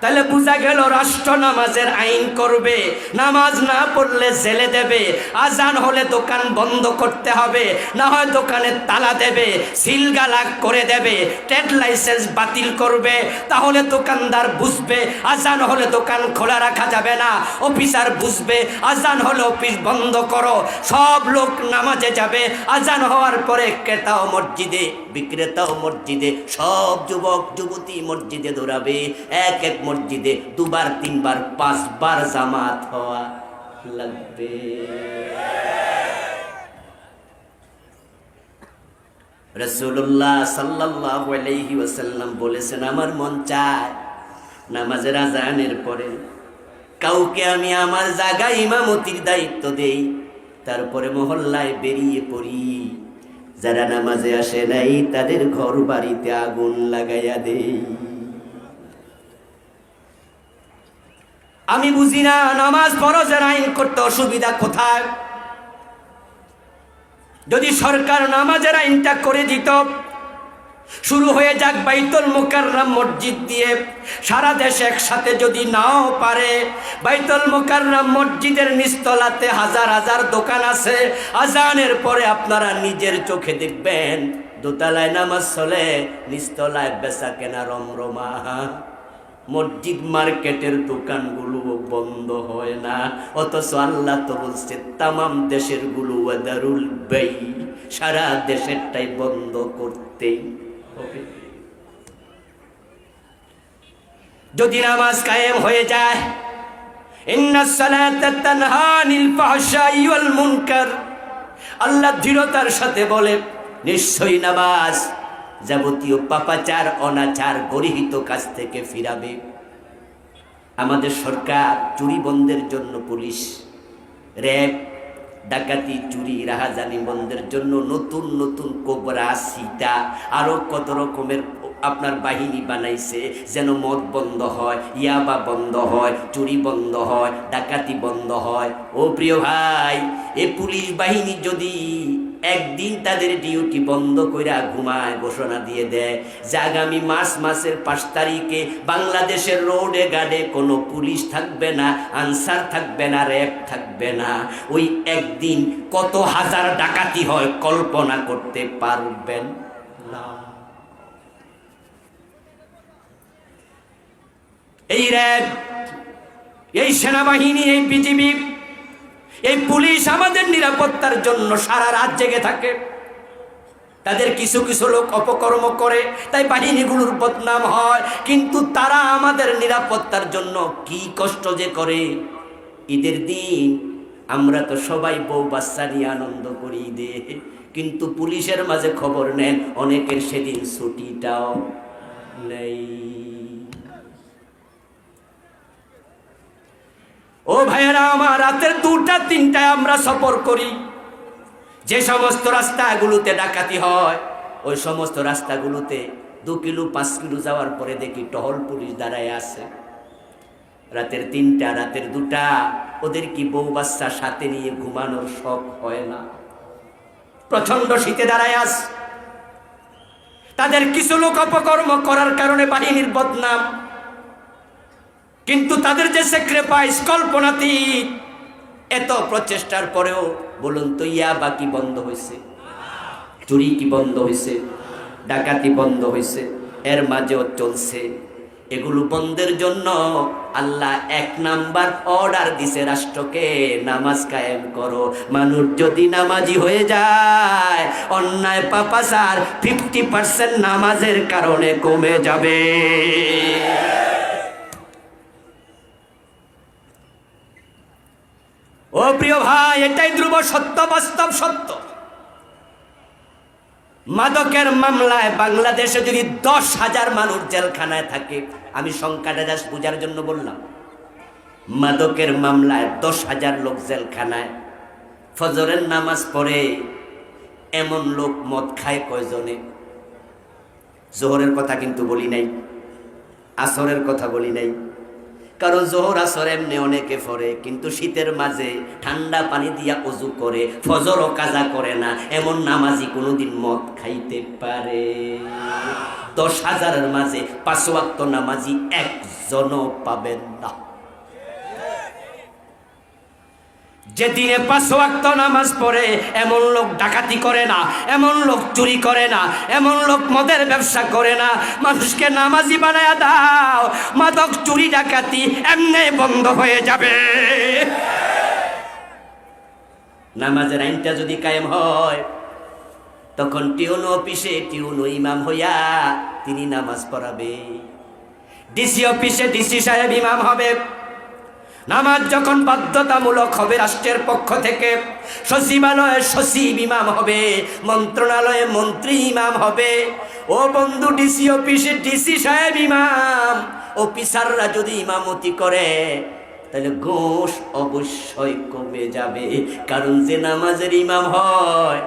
তাহলে বোঝা গেল রাষ্ট্র নামাজের আইন করবে, নামাজ না পড়লে জেলে দেবে। আজান হলে দোকান বন্ধ করতে হবে, না হয় দোকানে তালা দেবে, সিলগালাক করে দেবে, ট্রেড লাইসেন্স বাতিল করবে। তাহলে দোকানদার বুঝবে আজান হলে দোকান খোলা রাখা যাবে না, অফিসার বুঝবে আজান হলে অফিস বন্ধ করো। সব লোক নামাজে যাবে, আজান হওয়ার পরে ক্রেতাও মসজিদে, বিক্রেতাও মসজিদে, সব যুবক যুবতী মসজিদে দৌড়াবে। এক এক মসজিদে 2 বার 3 বার 5 বার জামাত হওয়া লাগবে। রাসূলুল্লাহ সাল্লাল্লাহু আলাইহি ওয়াসাল্লাম বলেছেন, আমার মন চায় নামাজের আজানের পরে কাউকে আমি আমার জায়গায় ইমামতির দায়িত্ব দেই, তারপরে মহল্লায় বেরিয়ে পড়ি, যারা নামাজে আসে নাই তাদের ঘর বাড়িতে আগুন লাগাইয়া দেই। আমি বুঝি না নামাজ ফরজের আইন করতে অসুবিধা কোথায়? যদি সরকার নামাজের আইনটা করে দিত, শুরু হয়ে যাক বাইতুল মুকাররম মসজিদ দিয়ে, সারা দেশ একসাথে যদি নাও পারে, বাইতুল মুকাররম মসজিদের নিচতলাতে হাজার হাজার দোকান আছে। আজানের পরে আপনারা নিজের চোখে দেখবেন দোতলায় নামাজ চলে, নিচতলায় বেচা কেনা রমরমা। মসজিদ মার্কেটের দোকানগুলো বন্ধ হয় না, অথচ আল্লাহ তো বলছে তামাম দেশের গুলো ওয়াদারুল বাই, সারা দেশেরটাই বন্ধ করতেই হবে। যদি নামাজ কায়েম হয়ে যায়, ইন্নাস সালাতা তানহা আনিল ফাহশাই ওয়াল মুনকার, আল্লাহ দৃঢ়তার সাথে বলে নিশ্চয়ই নামাজ যাবতীয় পাপাচার, অনাচার, গরিহিত কাজ থেকে ফিরাবে। আমাদের সরকার চুরি বন্ধের জন্য পুলিশ, র্যাব, ডাকাতি, চুরি, রাহাজানি বন্ধের জন্য নতুন নতুন কোবরা, সিটা, আরো কত রকমের আপনার বাহিনী বানাইছে, যেন মদ বন্ধ হয়, ইয়াবা বন্ধ হয়, চুরি বন্ধ হয়, ডাকাতি বন্ধ হয়। ও প্রিয় ভাই, এই পুলিশ বাহিনী যদি একদিন তাদের ডিউটি বন্ধ কইরা ঘুমায়, ঘোষণা দিয়ে দেয় যে আগামী মার্চ মাসের 5 তারিখে বাংলাদেশের রোডে ঘাটে কোনো পুলিশ থাকবে না, আনসার থাকবে না, র্যাব থাকবে না, ওই একদিন কত হাজার ডাকাতি হয় কল্পনা করতে পারবেন না। এই র্যাব, এই সেনাবাহিনী, এই বিজিবি, এই পুলিশ আমাদের নিরাপত্তার জন্য সারা রাত জেগে থাকে। তাদের কিছু কিছু লোক অপকর্ম করে, তাই বাহিনীগুলোর বদনাম হয়, কিন্তু তারা আমাদের নিরাপত্তার জন্য কি কষ্ট যে করে। ঈদের দিন আমরা তো সবাই বউ বাচ্চা নিয়ে আনন্দ করি দে, কিন্তু পুলিশের মাঝে খবর নেন অনেকের সেদিন ছুটিটাও নেই। ও ভাইয়েরা আমার, রাতের 2টা 3টায় আমরা সফর করি। যে সমস্ত রাস্তাগুলোতে ডাকাতি হয় ওই সমস্ত রাস্তাগুলোতে 2 কিলো 5 কিলো যাওয়ার পরে দেখি টহল পুলিশ দাঁড়ায় আছে। রাতের 3টা, রাতের 2টা, ওদের কি বউ বাচ্চা সাথে নিয়ে ঘুমানোর শখ হয় না? প্রচন্ড শীতে দাঁড়ায় আস। তাদের কিছু লোক অপকর্ম করার কারণে বাহিনীর বদনাম, কিন্তু তাদের যে স্যাক্রিফাইস কল্পনাতীত। এত প্রচেষ্টার পরেও বলুন তো, ইয়াবা কি বন্ধ হয়েছে? চুরি কি বন্ধ হয়েছে? ডাকাতি বন্ধ হয়েছে? এর মাঝেও চলছে। এগুলো বন্ধের জন্য আল্লাহ 1 নাম্বার অর্ডার দিছে রাষ্ট্রকে, নামাজ কায়েম করো। মানুষ যদি নামাজি হয়ে যায়, অন্যায় পাপাচার 50% নামাজের কারণে কমে যাবে। ও প্রিয় ভাই, এটাই ধ্রুব সত্য, বাস্তব সত্য। মাদকের মামলায় বাংলাদেশে যদি 10,000 মানুষ জেলখানায় থাকে, আমি সংখ্যাটা জাস্ট বোঝার জন্য বললাম, মাদকের মামলায় 10,000 লোক জেলখানায়, ফজরের নামাজ পড়ে এমন লোক মদ খায় কয়জনে? জোহরের কথা কিন্তু বলি নাই, আসরের কথা বলি নাই, কারণ জোহর আসর এমনি অনেকে পড়ে, কিন্তু শীতের মাঝে ঠান্ডা পানি দিয়া ওযু করে, ফজরও কাজা করে না, এমন নামাজি কোনোদিন মদ খাইতে পারে? 10,000-এর মাঝে 5 ওয়াক্ত নামাজি একজনও পাবেন না। যে দিনে 5 ওয়াক্ত নামাজ পড়ে এমন লোক ডাকাতি করে না, এমন লোক চুরি করে না, এমন লোক মদের ব্যবসা করে না। মানুষকে নামাজি বানায়া দাও, মাদক চুরি ডাকাতি এমনি বন্ধ হয়ে যাবে। নামাজের আইনটা যদি কায়েম হয়, তখন টিউন অফিসে টিউন ইমাম হইয়া তিনি নামাজ পড়াবে, ডিসি অফিসে ডিসি সাহেব ইমাম হবে। নামাজ যখন বাধ্যতামূলক হবে রাষ্ট্রের পক্ষ থেকে, সচিবালয়ে সচিব ইমাম হবে, মন্ত্রণালয়ে মন্ত্রী ইমাম হবে। ও বন্ধু, ডিসি অফিসে ডিসি সাহেব ইমাম, অফিসাররা যদি ইমামতি করে তাহলে ঘুষ অবশ্যই কমে যাবে, কারণ যে নামাজের ইমাম হয়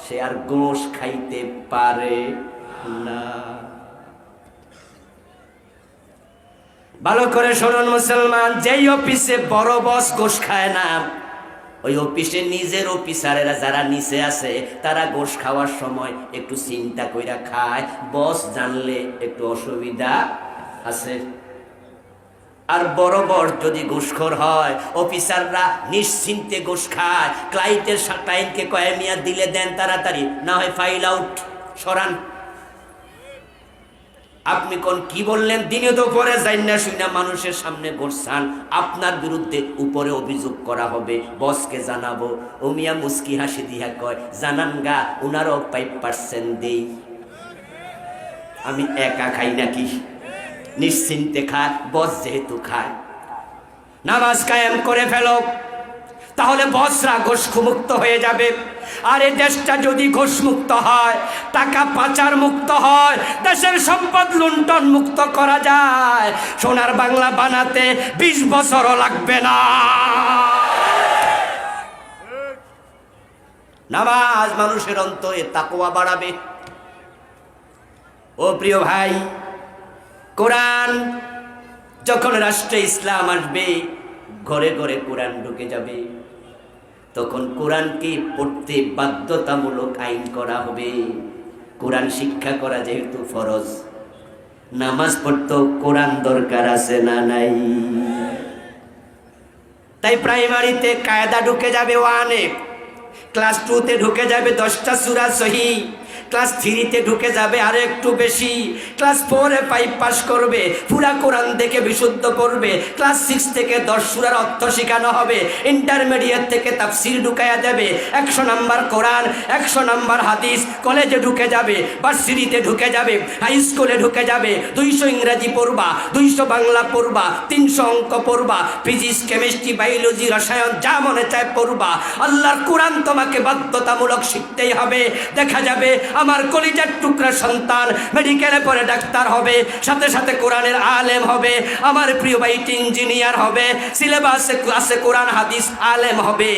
সে আর ঘুষ খাইতে পারে না। ভালো করে শুনুন মুসলমান, যেই অফিসে বড় বস ঘুষ খায় না, ওই অফিসে নিজের অফিসারেরা যারা নিচে আছে তারা ঘুষ খাওয়ার সময় একটু চিন্তা কইরা খায়, বস জানলে একটু অসুবিধা আছে। আর বড় বস যদি ঘুষখোর হয়, অফিসাররা নিশ্চিন্তে ঘুষ খায়। ক্লায়েন্টকে কয়ে মিয়া দিলে দেন তাড়াতাড়ি, না হয় ফাইল আউট, সরান। আপনি কোন কি বললেন? দিনে তো পরে যাই না শুনে মানুষের সামনে ঘুরছান, আপনার বিরুদ্ধে উপরে অভিযোগ করা হবে, বসকে জানাবো। ও মিয়া মুস্কি হাসি দিয়া কয়, জানান গা, উনারও 5% দেই, আমি একা খাই নাকি? নিশ্চিন্তে খায়, বস যেহেতু খায়। নামাজ কায়েম করে ফেলো, তাহলে বসরা ঘুষমুক্ত হয়ে যাবে। আর এই দেশটা যদি ঘুষমুক্ত হয়, টাকা পাচার মুক্ত হয়, দেশের সম্পদ লুণ্ঠন মুক্ত করা যায়, সোনার বাংলা বানাতে 20 বছরও লাগবে না। নামাজ মানুষের অন্তরে তাকওয়া বাড়াবে। ও প্রিয় ভাই, কোরআন যখন রাষ্ট্রে ইসলাম আসবে, ঘরে ঘরে কোরআন ঢুকে যাবে, তখন কোরআনকে পড়তে বাধ্যতামূলক আইন করা হবে। কোরআন শিক্ষা করা যেহেতু ফরজ, নামাজ পড়তেও কোরআন দরকার আছে না নাই? তাই প্রাইমারিতে কায়দা ঢুকে যাবে 1-এ, ক্লাস 2-তে ঢুকে যাবে 10টা সূরা সহিহ, ক্লাস 3-তে ঢুকে যাবে আর একটু বেশি, ক্লাস 4-এ 5 পাস করবে, পুরা কোরআন দেখে বিশুদ্ধ করবে, ক্লাস 6 থেকে 10 সূরার অর্থ শেখানো হবে, ইন্টারমিডিয়েট থেকে তাফসীর ঢুকায়া দেবে, 100 নাম্বার কোরআন, 100 নাম্বার হাদিস, কলেজে ঢুকে যাবে, ভার্সিটিতে ঢুকে যাবে, হাই স্কুলে ঢুকে যাবে, 200 ইংরেজি পড়বা, 200 বাংলা পড়বা, 300 অঙ্ক পড়বা, ফিজিক্স, কেমিস্ট্রি, বায়োলজি, রসায়ন যা মনে চায় পড়বা। আল্লাহর কোরআন তোমাকে বাধ্যতামূলক শিখতেই হবে। দেখা যাবে আমার কলিজার টুকরা সন্তান মেডিকেলে পড়ে ডাক্তার হবে, সাথে সাথে কোরআনের আলেম হবে, আমার প্রিয় ভাইটি ইঞ্জিনিয়ার হবে, সিলেবাসে ক্লাসে কোরআন হাদিস আলেম হবে,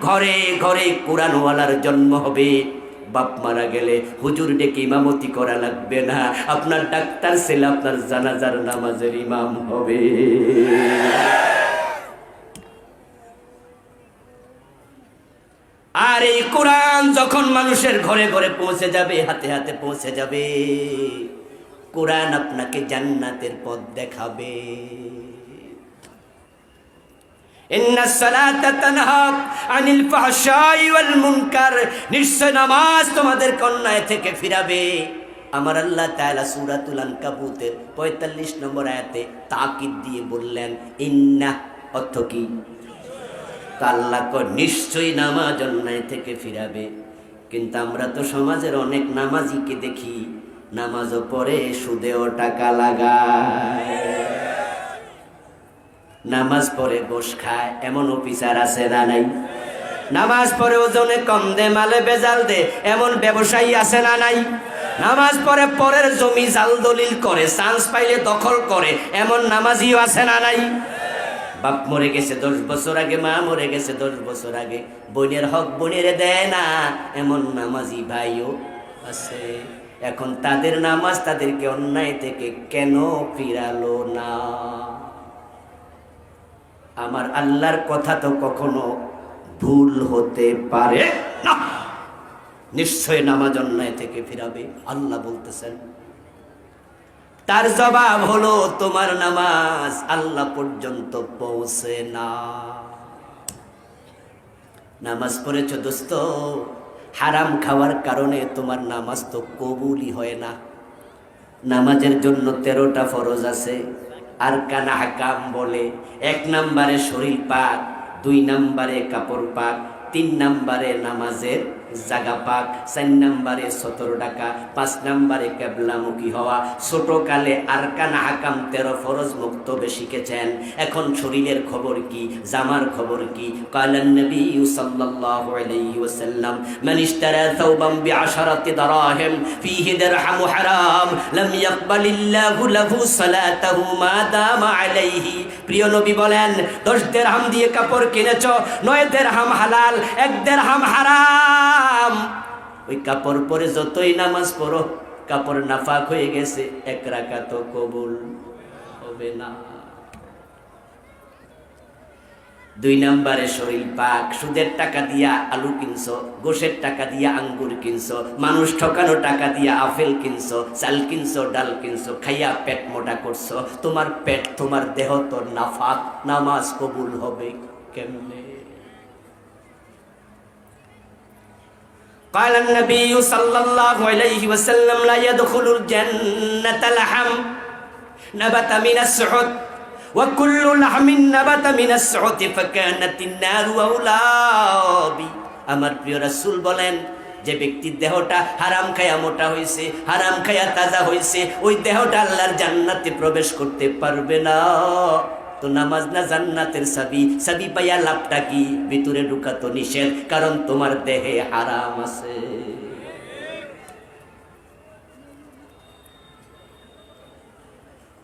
ঘরে ঘরে কোরআনওয়ালার জন্ম হবে। বাপ মারা গেলে হুজুর ডেকে ইমামতি করা লাগবে না, আপনার ডাক্তার ছেলে আপনার জানাজার নামাজের ইমাম হবে। আর এই কোরআন যখন মানুষের ঘরে ঘরে পৌঁছে যাবে, হাতে হাতে পৌঁছে যাবে, কোরআন আপনাকে জান্নাতের পথ দেখাবে। ইন্নাস সালাতা তানহা আনিল ফাহশাই ওয়াল মুনকার, নিশ্চয় নামাজ তোমাদের অন্যায় থেকে ফিরাবে। আমার আল্লাহ তাআলা সূরাতুল আনকাবুতের 45 নম্বর আয়াতে তাকিদ দিয়ে বললেন ইন্না, অর্থ কি? আল্লাহ নিশ্চয়ই নামাজ অন্যায় থেকে ফিরাবে। কিন্তু আমরা তো সমাজের অনেক নামাজিকে দেখি নামাজও পড়ে সুদেও টাকা লাগায়, নামাজ পড়ে গোশ খায়, এমন অফিসার আছে না নাই? নামাজ পড়ে ওজনে কম দে, মালে বেজাল দে, এমন ব্যবসায়ী আছে না নাই? নামাজ পড়ে পরের জমি জাল দলিল করে, চান্স পাইলে দখল করে, এমন নামাজিও আছে না নাই? বাপ মরে গেছে 10 বছর আগে, মা মরে গেছে 10 বছর আগে, বোনের হক বোনের দেয় না, এমন নামাজি ভাইও আছে। এখন তাদের নামাজ তাদেরকে অন্যায় থেকে কেন ফিরালো না? আমার আল্লাহর কথা তো কখনো ভুল হতে পারে না। নিশ্চয় নামাজ অন্যায় থেকে ফিরাবে, আল্লাহ বলতেছেন। তার জবাব হলো তোমার নামাজ আল্লাহ পর্যন্ত পৌঁছে না। নামাজ পড়েছো দোস্ত, হারাম খাওয়ার কারণে তোমার নামাজ তো কবুলই হয় না। নামাজের জন্য 13টা ফরজ আছে, আর কানা হাকাম বলে 1 নম্বরে শরীর পাক, 2 নম্বরে কাপড় পাক, 3 নম্বরে নামাজের জাগা পাক, 4 নম্বরে 17 টাকা, 5 নম্বরে কেবলামুখী হওয়া। ছোট কালে আরকান হাকাম 13 ফরজ মুক্তবে শিখেছেন। এখন শরীরের খবর কি, জামার খবর কি? কালান নবী সাল্লাল্লাহু আলাইহি ওয়াসাল্লাম মান ইশতারা থাওবান বিআশারাতি দারাহিম ফীহি দিরহামু হারাম লাম ইয়াকবালিল্লাহু লাহু সালাতাহু মা দামা আলাইহি। প্রিয় নবী বলেন 10 দিরহাম দিয়ে কাপড় কিনেছো, 9 দিরহাম হালাল, 1 দিরহাম হারাম। ওই কাপড় পরে যতই নামাজ পড়ো, কাপড় নাফাক হয়ে গেছে, 1 রাকাত কবুল হবে না। 2 নম্বরে শরীর পাক, সুদের টাকা দিয়া আলু কিনছো, গোশের টাকা দিয়া আঙ্গুর কিনছো, মানুষ ঠকানো টাকা দিয়া আপেল কিনছো, চাল কিনছো, ডাল কিনছো, খাইয়া পেট মোটা করছো। তোমার পেট, তোমার দেহ তো নাফাক, নামাজ কবুল হবে কেমনে? قال النبي صلى الله عليه وسلم لا يدخل الجنة لحم نبت من السحت وكل لحم نبت من السحت فكانت النار أولى بي। আমার প্রিয় রাসূল বলেন, যে ব্যক্তির দেহটা হারাম খায়া মোটা হয়েছে, হারাম খায়া তাজা হয়েছে, ওই দেহটা আল্লাহর জান্নাতে প্রবেশ করতে পারবে না। তো নামাজ না জান্নাতের চাবি, চাবি পাইয়া লাভটা কি? ভিতরে ঢুকা তো নিষেধ, কারণ তোমার দেহে হারাম আছে।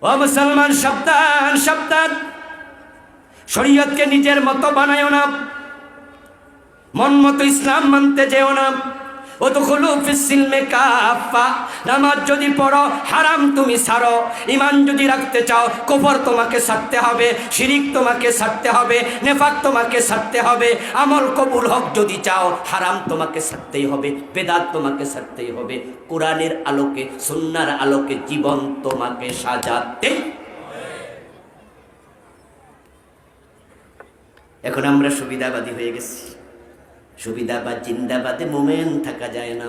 ও মুসলমান, সাবধান সাবধান, শরীয়তকে নিজের মতো বানায়ো না, মন মতো ইসলাম মানতে যেও না। ওদখুলু ফিস-সিলমি কাফা, নামাজ যদি পড়ো হারাম তুমি ছাড়ো, ঈমান যদি রাখতে চাও কুফর তোমাকে ছাড়তে হবে, শিরিক তোমাকে ছাড়তে হবে, নেফাক তোমাকে ছাড়তে হবে, আমল কবুল হক যদি চাও হারাম তোমাকে ছাড়তেই হবে, বেদাত তোমাকে ছাড়তেই হবে। কোরআনের আলোকে, সুন্নাহর আলোকে জীবন তোমাকে সাজাতে। এখন আমরা সুবিধাবাদী হয়ে গেছি। সুবিধাবাদ জিন্দাবাদে মোমেন থাকা যায় না।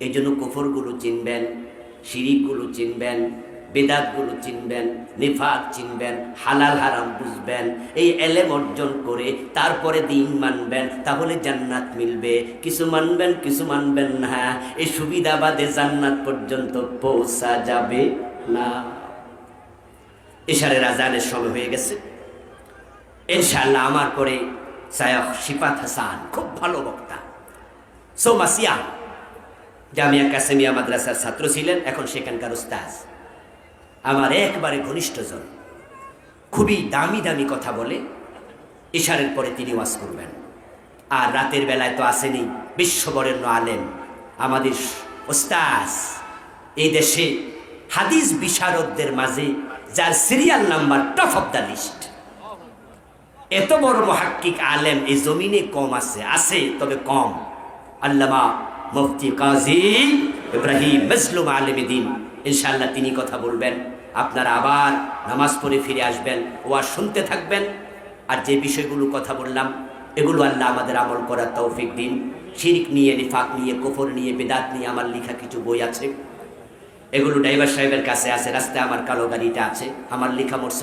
এই জন্য কুফরগুলো চিনবেন, শিরিকগুলো চিনবেন, বেদাতগুলো চিনবেন, নিফাক চিনবেন, হালাল হারাম বুঝবেন। এই এলেম অর্জন করে তারপরে দিন মানবেন, তাহলে জান্নাত মিলবে। কিছু মানবেন, কিছু মানবেন না, এই সুবিধাবাদে জান্নাত পর্যন্ত পৌঁছা যাবে না। ইশারের আজানের সময় হয়ে গেছে। ইনশাআল্লাহ আমার পরে শায়খ শিফাত হাসান, খুব ভালো বক্তা, সোমাসিয়া জামিয়া কাসেমিয়া মাদ্রাসার ছাত্র ছিলেন, এখন সেখানকার উস্তাজ, আমার একবারে ঘনিষ্ঠজন, খুবই দামি দামি কথা বলে। ইশারের পরে তিনি ওয়াজ করবেন। আর রাতের বেলায় তো আসেনি বিশ্ববরেণ্য আলেম আমাদের উস্তাজ, এই দেশে হাদিস বিশারদদের মাঝে যার serial number top of the list. এত বড় মুহাক্কিক আলেম এই জমিনে কম আছে, আছে তবে কম। আল্লামা মুফতি কাজী ইব্রাহিম মজলুম আলেমদ্দিন, ইনশাআল্লাহ তিনি কথা বলবেন। আপনারা আবার নামাজ পড়ে ফিরে আসবেন, ওয়াজ শুনতে থাকবেন। আর যে বিষয়গুলো কথা বললাম এগুলো আল্লাহ আমাদের আমল করার তৌফিক দিন। শিরক নিয়ে, নিফাক নিয়ে, কুফর নিয়ে, বেদাত নিয়ে আমার লেখা কিছু বই আছে, এগুলো ড্রাইভার সাহেবের কাছে আছে, রাস্তায় আমার কালো গাড়িটা আছে, আমার লেখা মোট